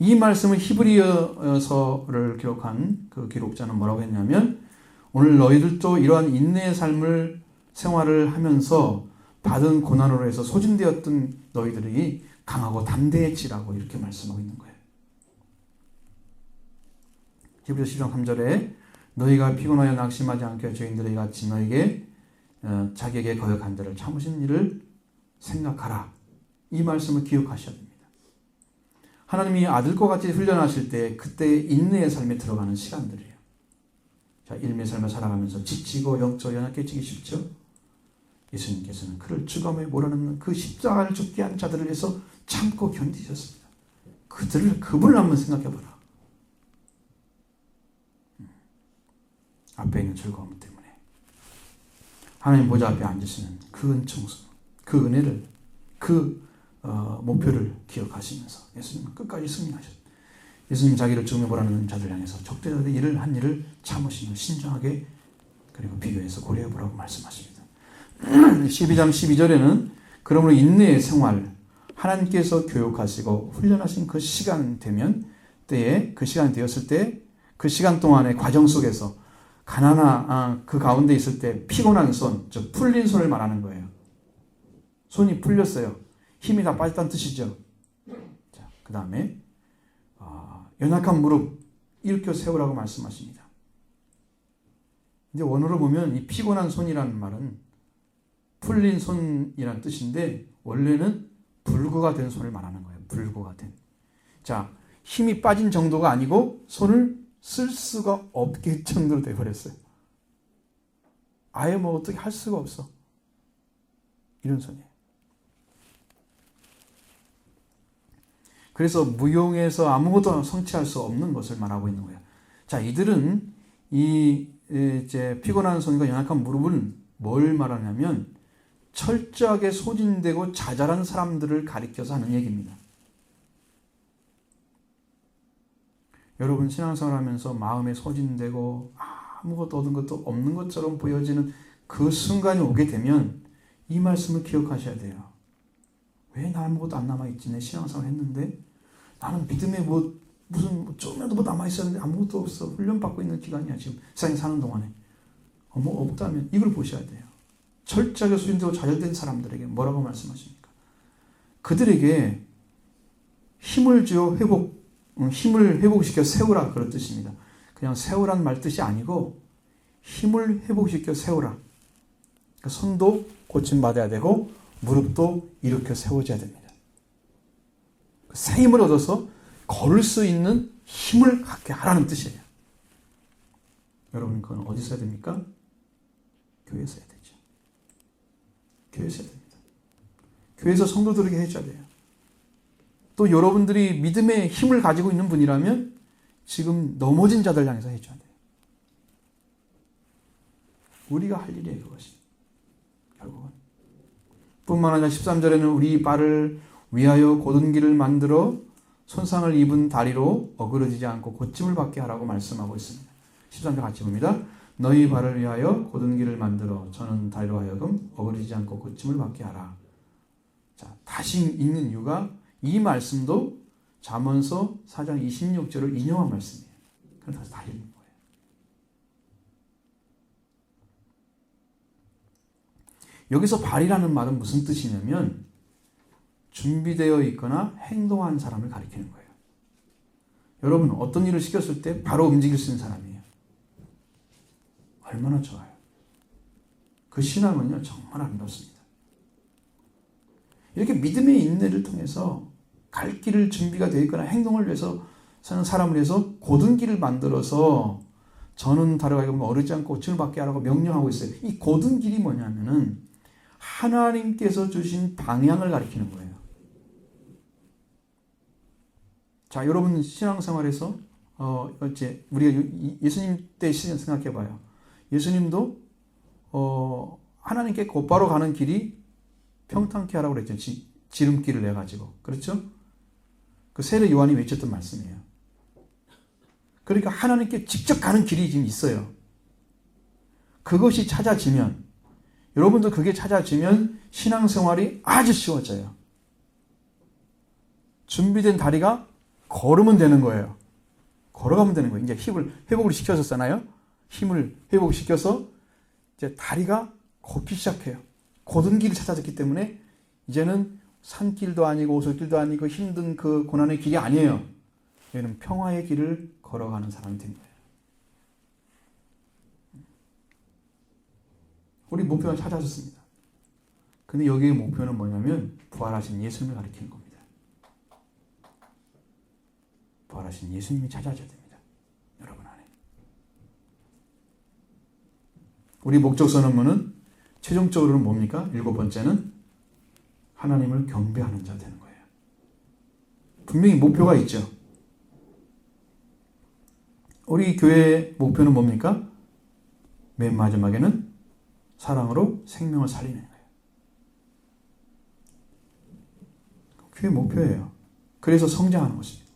이 말씀을 히브리서를 기록한 그 기록자는 뭐라고 했냐면 오늘 너희들도 이러한 인내의 삶을 생활을 하면서 받은 고난으로 해서 소진되었던 너희들이 강하고 담대해지라고 이렇게 말씀하고 있는 거예요. 히브리서 10장 3절에 너희가 피곤하여 낙심하지 않게 죄인들에게 같이 너에게 자기에게 거역한 자를 참으신 일을 생각하라. 이 말씀을 기억하셔야 됩니다. 하나님이 아들과 같이 훈련하실 때 그때 인내의 삶에 들어가는 시간들이에요. 자, 일의 삶을 살아가면서 지치고 영적으로 연약해지기 쉽죠? 예수님께서는 그를 죽음에 몰아넣는 그 십자가를 죽게 한 자들을 위해서 참고 견디셨습니다. 그분을 한번 생각해봐라. 앞에 있는 즐거움 때문에 하나님 보좌 앞에 앉으시는 그 은총수, 그 은혜를, 그 목표를 기억하시면서 예수님은 끝까지 승리하셨습니다. 예수님 자기를 죽음에 몰아넣는 자들 향해서 적대자들의 일을 한 일을 참으시며 신중하게 그리고 비교해서 고려해보라고 말씀하십니다. 12장 12절에는 그러므로 인내의 생활, 하나님께서 교육하시고 훈련하신 그 시간 되면 때에 그 시간이 되었을 때 그 시간 동안의 과정 속에서 그 가운데 있을 때 피곤한 손, 즉 풀린 손을 말하는 거예요. 손이 풀렸어요. 힘이 다 빠졌다는 뜻이죠. 자, 그 다음에 연약한 무릎 일으켜 세우라고 말씀하십니다. 이제 원어로 보면 이 피곤한 손이라는 말은 풀린 손이라는 뜻인데 원래는 불구가 된 손을 말하는 거예요. 불구가 된. 자, 힘이 빠진 정도가 아니고 손을 쓸 수가 없게 정도로 돼버렸어요. 아예 뭐 어떻게 할 수가 없어. 이런 손이에요. 그래서 무용해서 아무것도 성취할 수 없는 것을 말하고 있는 거예요. 자, 이들은 이제 피곤한 손과 연약한 무릎은 뭘 말하냐면 철저하게 소진되고 자잘한 사람들을 가리켜서 하는 얘기입니다. 여러분 신앙생활 하면서 마음에 소진되고 아무것도 얻은 것도 없는 것처럼 보여지는 그 순간이 오게 되면 이 말씀을 기억하셔야 돼요. 왜 나 아무것도 안 남아있지? 내 신앙생활 했는데 나는 믿음에 무슨 조금이라도 남아있었는데 아무것도 없어. 훈련받고 있는 기간이야 지금 세상에 사는 동안에. 없다면 이걸 보셔야 돼요. 철저하게 소진되고 좌절된 사람들에게 뭐라고 말씀하십니까? 그들에게 힘을 주어 힘을 회복시켜 세우라 그런 뜻입니다. 그냥 세우란 말 뜻이 아니고 힘을 회복시켜 세우라. 그러니까 손도 고침받아야 되고 무릎도 일으켜 세워져야 됩니다. 새 힘을 얻어서 걸을 수 있는 힘을 갖게 하라는 뜻이에요. 여러분 그건 어디서 해야 됩니까? 교회에서 해야 되죠. 교회에서 해야 됩니다. 교회에서 성도들에게 해줘야 돼요. 또 여러분들이 믿음의 힘을 가지고 있는 분이라면 지금 넘어진 자들 향해서 해줘야 돼요. 우리가 할 일이에요, 그것이. 결국은. 뿐만 아니라 13절에는 우리 발을 위하여 곧은 길을 만들어 손상을 입은 다리로 어그러지지 않고 고침을 받게 하라고 말씀하고 있습니다. 13절 같이 봅니다. 너희 발을 위하여 곧은 길을 만들어 저는 다리로 하여금 어그러지지 않고 고침을 받게 하라. 자, 다시 읽는 이유가 이 말씀도 잠언서 4장 26절을 인용한 말씀이에요. 그래서 다 읽는 거예요. 여기서 발이라는 말은 무슨 뜻이냐면 준비되어 있거나 행동한 사람을 가리키는 거예요. 여러분 어떤 일을 시켰을 때 바로 움직일 수 있는 사람이에요. 얼마나 좋아요. 그 신앙은요 정말 아름답습니다. 이렇게 믿음의 인내를 통해서 갈 길을 준비가 되어 있거나 행동을 위해서 사는 사람을 위해서 곧은 길을 만들어서 저는 다르가 하여금 어르지 않고 고침을 받게 하라고 명령하고 있어요. 이 곧은 길이 뭐냐면은 하나님께서 주신 방향을 가리키는 거예요. 자, 여러분 신앙생활에서 이제 우리가 예수님 때 생각해 봐요. 예수님도 하나님께 곧바로 가는 길이 평탄케 하라고 그랬죠. 지름길을 내 가지고. 그렇죠? 그 세례 요한이 외쳤던 말씀이에요. 그러니까 하나님께 직접 가는 길이 지금 있어요. 그것이 찾아지면 여러분도 그게 찾아지면 신앙생활이 아주 쉬워져요. 준비된 다리가 걸으면 되는 거예요. 걸어가면 되는 거예요. 이제 힘을 회복을 시켜줬잖아요. 힘을 회복시켜서 이제 다리가 걷기 시작해요. 곧은 길을 찾아졌기 때문에 이제는 산길도 아니고 오솔길도 아니고 힘든 그 고난의 길이 아니에요. 얘는 평화의 길을 걸어가는 사람이 된 거예요. 우리 목표는 찾아졌습니다. 근데 여기의 목표는 뭐냐면 부활하신 예수님을 가리키는 겁니다. 부활하신 예수님이 찾아져야 됩니다. 여러분 안에. 우리 목적 선언문은 최종적으로는 뭡니까? 7번째는 하나님을 경배하는 자 되는 거예요. 분명히 목표가 있죠. 우리 교회의 목표는 뭡니까? 맨 마지막에는 사랑으로 생명을 살리는 거예요. 그게 목표예요. 그래서 성장하는 것입니다.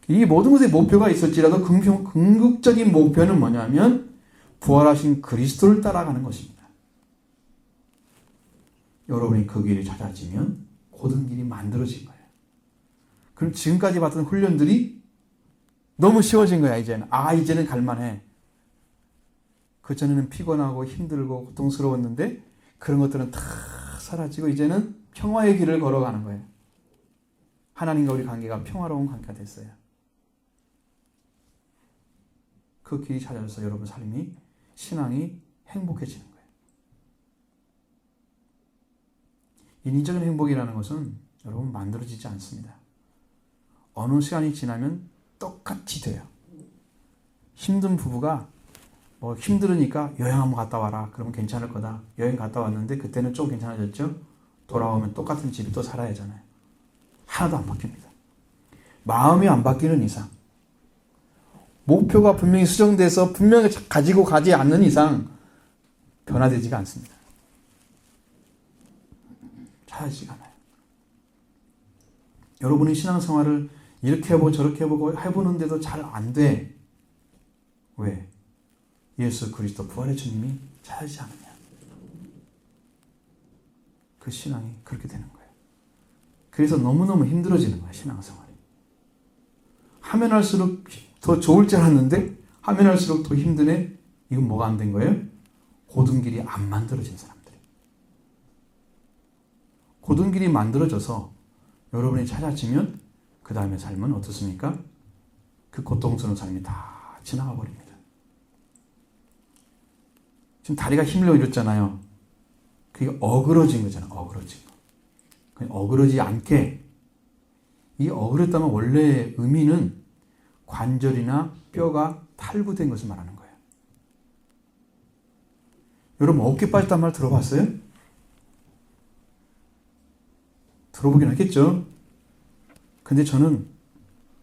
이 모든 것에 목표가 있을지라도 궁극적인 목표는 뭐냐면 부활하신 그리스도를 따라가는 것입니다. 여러분이 그 길이 찾아지면 곧은 길이 만들어진 거예요. 그럼 지금까지 봤던 훈련들이 너무 쉬워진 거야, 이제는. 이제는 갈만해. 그전에는 피곤하고 힘들고 고통스러웠는데 그런 것들은 다 사라지고 이제는 평화의 길을 걸어가는 거예요. 하나님과 우리 관계가 평화로운 관계가 됐어요. 그 길이 찾아져서 여러분 삶이, 신앙이 행복해지는 거예요. 인위적인 행복이라는 것은 여러분 만들어지지 않습니다. 어느 시간이 지나면 똑같이 돼요. 힘든 부부가 힘들으니까 여행 한번 갔다 와라. 그러면 괜찮을 거다. 여행 갔다 왔는데 그때는 좀 괜찮아졌죠? 돌아오면 똑같은 집에 또 살아야 하잖아요. 하나도 안 바뀝니다. 마음이 안 바뀌는 이상, 목표가 분명히 수정돼서 분명히 가지고 가지 않는 이상 변화되지가 않습니다. 찾아지지가 않아요. 여러분이 신앙생활을 이렇게 해보고 저렇게 해보고 해보는데도 잘 안 돼. 왜? 예수 그리스도 부활의 주님이 찾아지지 않느냐. 그 신앙이 그렇게 되는 거예요. 그래서 너무너무 힘들어지는 거예요. 신앙생활이. 하면 할수록 더 좋을 줄 알았는데 하면 할수록 더 힘드네. 이건 뭐가 안 된 거예요? 곧은 길이 안 만들어진 사람들. 곧은 길이 만들어져서 여러분이 찾아지면 그 다음에 삶은 어떻습니까? 그 고통스러운 삶이 다 지나가 버립니다. 지금 다리가 힘들어 이랬잖아요. 그게 어그러진 거잖아요. 어그러진 거. 어그러지 않게, 이 어그랬다면 원래 의미는 관절이나 뼈가 탈구된 것을 말하는 거예요. 여러분 어깨 빠졌단 말 들어봤어요? 들어보긴 하겠죠? 근데 저는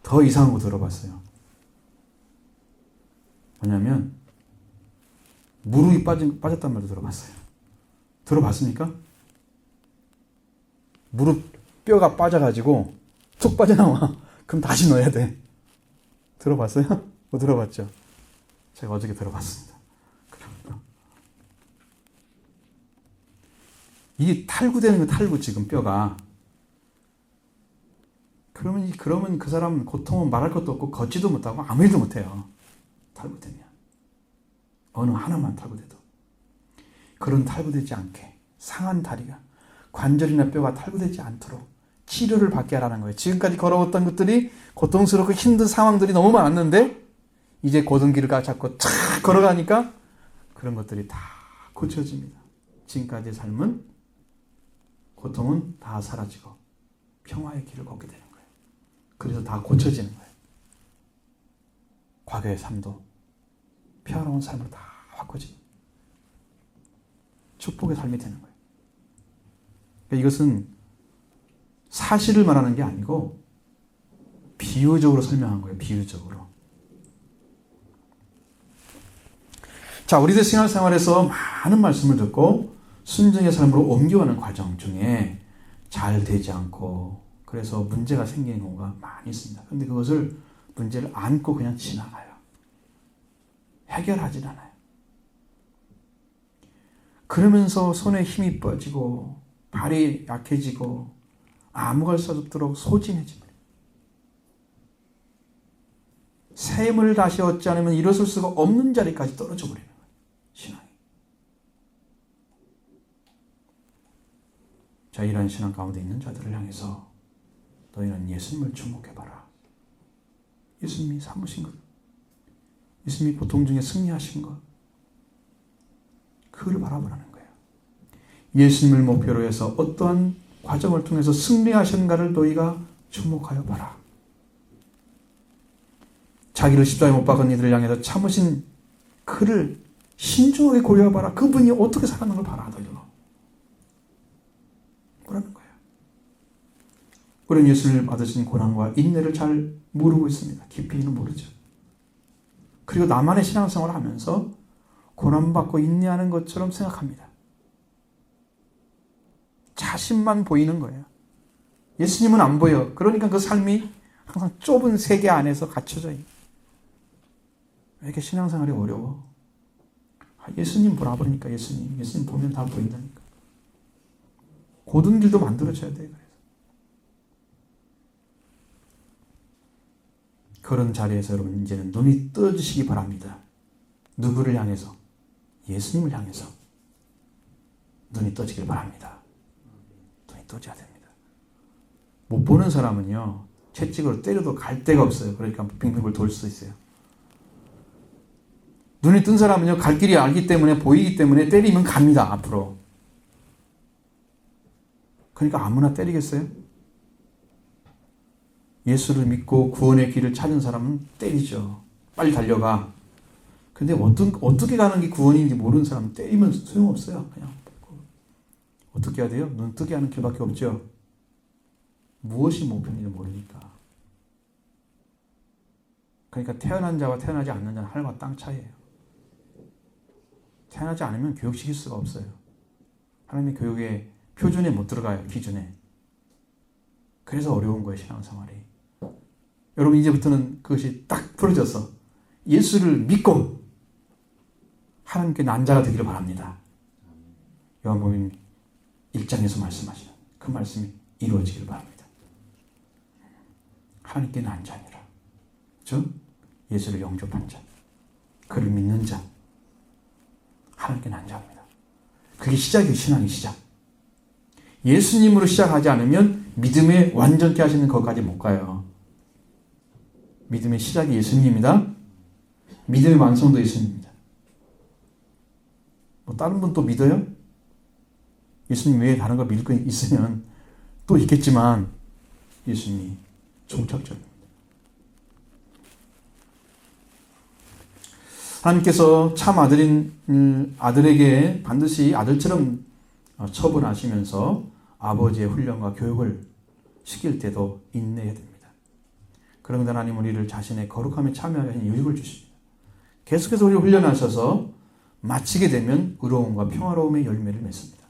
더 이상한 거 들어봤어요. 뭐냐면 무릎이 빠졌단 말도 들어봤어요. 들어봤습니까? 무릎 뼈가 빠져가지고 툭 빠져나와. 그럼 다시 넣어야 돼. 들어봤어요? 못 들어봤죠? 제가 어저께 들어봤습니다. 이게 탈구되는 거 탈구 지금 뼈가. 그러면 그 사람은 고통은 말할 것도 없고 걷지도 못하고 아무 일도 못해요. 탈구되면. 어느 하나만 탈구돼도. 그런 탈구되지 않게 상한 다리가 관절이나 뼈가 탈구되지 않도록 치료를 받게 하라는 거예요. 지금까지 걸어왔던 것들이 고통스럽고 힘든 상황들이 너무 많았는데 이제 고등길을 잡고 착 걸어가니까 그런 것들이 다 고쳐집니다. 지금까지의 삶은 고통은 다 사라지고 평화의 길을 걷게 되는 거예요. 그래서 다 고쳐지는 거예요. 과거의 삶도 평화로운 삶으로 다 바꿔집니다. 축복의 삶이 되는 거예요. 그러니까 이것은 사실을 말하는 게 아니고 비유적으로 설명한 거예요. 비유적으로. 자, 우리들 신앙생활에서 많은 말씀을 듣고 순종의 삶으로 옮겨가는 과정 중에 잘 되지 않고 그래서 문제가 생기는 경우가 많이 있습니다. 그런데 그것을 문제를 안고 그냥 지나가요. 해결하진 않아요. 그러면서 손에 힘이 빠지고 발이 약해지고 아무갈 수 없도록 소진해집니다. 샘을 다시 얻지 않으면 일어설 수가 없는 자리까지 떨어져 버리는 거예요. 신앙이. 자, 이런 신앙 가운데 있는 자들을 향해서 너희는 예수님을 주목해봐라. 예수님이 삼으신 것, 예수님이 고통 중에 승리하신 것, 그걸 바라보라는 거예요. 예수님을 목표로 해서 어떠한 과정을 통해서 승리하셨는가를 너희가 주목하여 봐라. 자기를 십자가에 못 박은 이들을 향해서 참으신 그를 신중하게 고려해봐라. 그분이 어떻게 살아가는 걸 봐라. 너희도. 그러는 거예요. 우리는 예수님을 받으신 고난과 인내를 잘 모르고 있습니다. 깊이는 모르죠. 그리고 나만의 신앙생활을 하면서 고난받고 인내하는 것처럼 생각합니다. 자신만 보이는 거예요. 예수님은 안 보여. 그러니까 그 삶이 항상 좁은 세계 안에서 갇혀져 있는. 왜 이렇게 신앙생활이 어려워? 예수님 보라버리니까 예수님 보면 다 보인다니까. 고든 길도 만들어줘야 돼. 그래서. 그런 자리에서 여러분 이제는 눈이 떠주시기 바랍니다. 누구를 향해서? 예수님을 향해서 눈이 떠지길 바랍니다. 눈이 떠져야 됩니다. 못 보는 사람은요, 채찍으로 때려도 갈 데가 없어요. 그러니까 빙빙을 돌 수 있어요. 눈이 뜬 사람은요, 갈 길이 알기 때문에, 보이기 때문에 때리면 갑니다, 앞으로. 그러니까 아무나 때리겠어요? 예수를 믿고 구원의 길을 찾은 사람은 때리죠. 빨리 달려가. 근데 어떻게 가는 게 구원인지 모르는 사람은 때리면 소용없어요. 그냥. 어떻게 해야 돼요? 눈 뜨게 하는 길밖에 없죠. 무엇이 목표인지 모르니까. 그러니까 태어난 자와 태어나지 않는 자는 하늘과 땅 차이예요. 태어나지 않으면 교육시킬 수가 없어요. 하나님의 교육의 표준에 못 들어가요. 기준에. 그래서 어려운 거예요. 신앙생활이. 여러분 이제부터는 그것이 딱 풀어져서 예수를 믿고 하나님께 난 자가 되기를 바랍니다. 요한복음 1장에서 말씀하시는 그 말씀이 이루어지기를 바랍니다. 하나님께 난 자니라. 즉 예수를 영접한 자, 그를 믿는 자, 하나님께 난 자입니다. 그게 시작이에요. 신앙의 시작. 예수님으로 시작하지 않으면 믿음에 완전케 하시는 것까지 못 가요. 믿음의 시작이 예수님입니다. 믿음의 완성도 예수님입니다. 뭐 다른 분 또 믿어요? 예수님 외에 다른 거 믿을 거 있으면 또 있겠지만 예수님이 종착적입니다. 하나님께서 참 아들인 아들에게 반드시 아들처럼 처분하시면서 아버지의 훈련과 교육을 시킬 때도 인내해야 됩니다. 그런데 하나님 우리를 자신의 거룩함에 참여하게 하신 유익을 주십니다. 계속해서 우리를 훈련하셔서 마치게 되면 의로움과 평화로움의 열매를 맺습니다.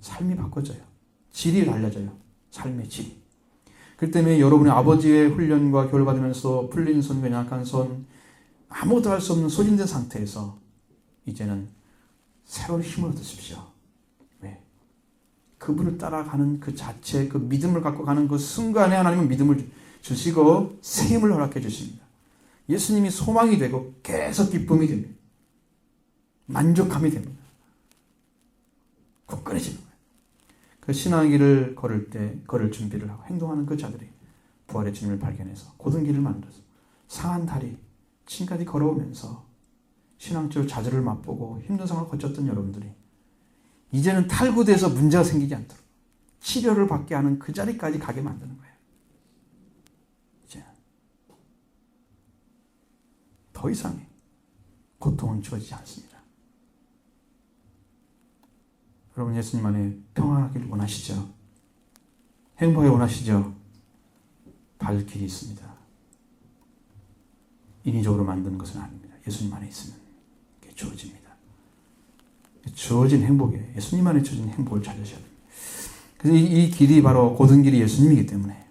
삶이 바꿔져요. 질이 달라져요. 삶의 질이. 그 때문에 여러분의 아버지의 훈련과 교육을 받으면서 풀린 손, 연약한 손, 아무것도 할 수 없는 소진된 상태에서 이제는 새로운 힘을 얻으십시오. 왜? 그분을 따라가는 그 자체, 그 믿음을 갖고 가는 그 순간에 하나님은 믿음을 주시고 새 힘을 허락해 주십니다. 예수님이 소망이 되고 계속 기쁨이 됩니다. 만족함이 됩니다. 굳건해지는 거예요. 그 신앙의 길을 걸을 준비를 하고 행동하는 그 자들이 부활의 주님을 발견해서 고든 길을 만들어서 상한 다리, 지금까지 걸어오면서 신앙적으로 좌절을 맛보고 힘든 상황을 거쳤던 여러분들이 이제는 탈구돼서 문제가 생기지 않도록 치료를 받게 하는 그 자리까지 가게 만드는 거예요. 이제 더 이상의 고통은 주어지지 않습니다. 여러분 예수님 안에 평안하길 원하시죠? 행복하길 원하시죠? 발길이 있습니다. 인위적으로 만드는 것은 아닙니다. 예수님 안에 있으면 그게 주어집니다. 주어진 행복이에요. 예수님 안에 주어진 행복을 찾으셔야 됩니다. 그래서 이 길이 바로 고든 길이 예수님이기 때문에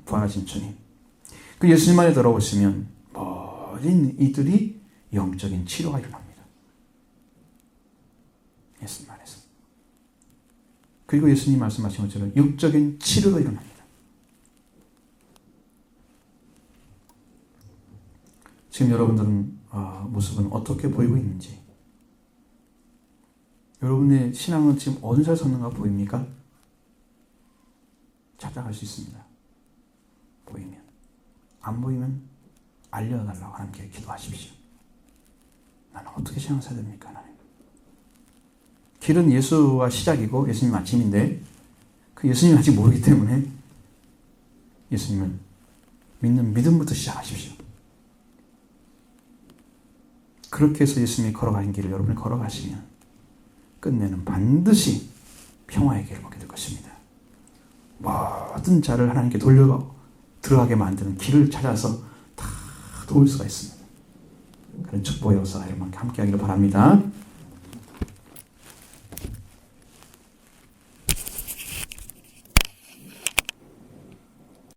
부활하신 주님. 그 예수님 안에 들어오시면 모든 이들이 영적인 치료가 일어납니다. 예수님 안에서. 그리고 예수님 말씀하신 것처럼 육적인 치료가 일어납니다. 지금 여러분들은 모습은 어떻게 보이고 있는지, 여러분의 신앙은 지금 어느 잘 섰는가 보입니까? 찾아갈 수 있습니다. 보이면. 안 보이면 알려달라고 하나님께 기도하십시오. 나는 어떻게 신앙을 해야 됩니까? 하나님. 길은 예수와 시작이고 예수님 마침인데 그 예수님이 아직 모르기 때문에 예수님을 믿는 믿음부터 시작하십시오. 그렇게 해서 예수님이 걸어가신 길을 여러분이 걸어가시면 끝내는 반드시 평화의 길을 걷게 될 것입니다. 모든 자를 하나님께 돌려 들어가게 만드는 길을 찾아서 다 도울 수가 있습니다. 그런 축복의 역사가 여러분과 함께 하기를 바랍니다.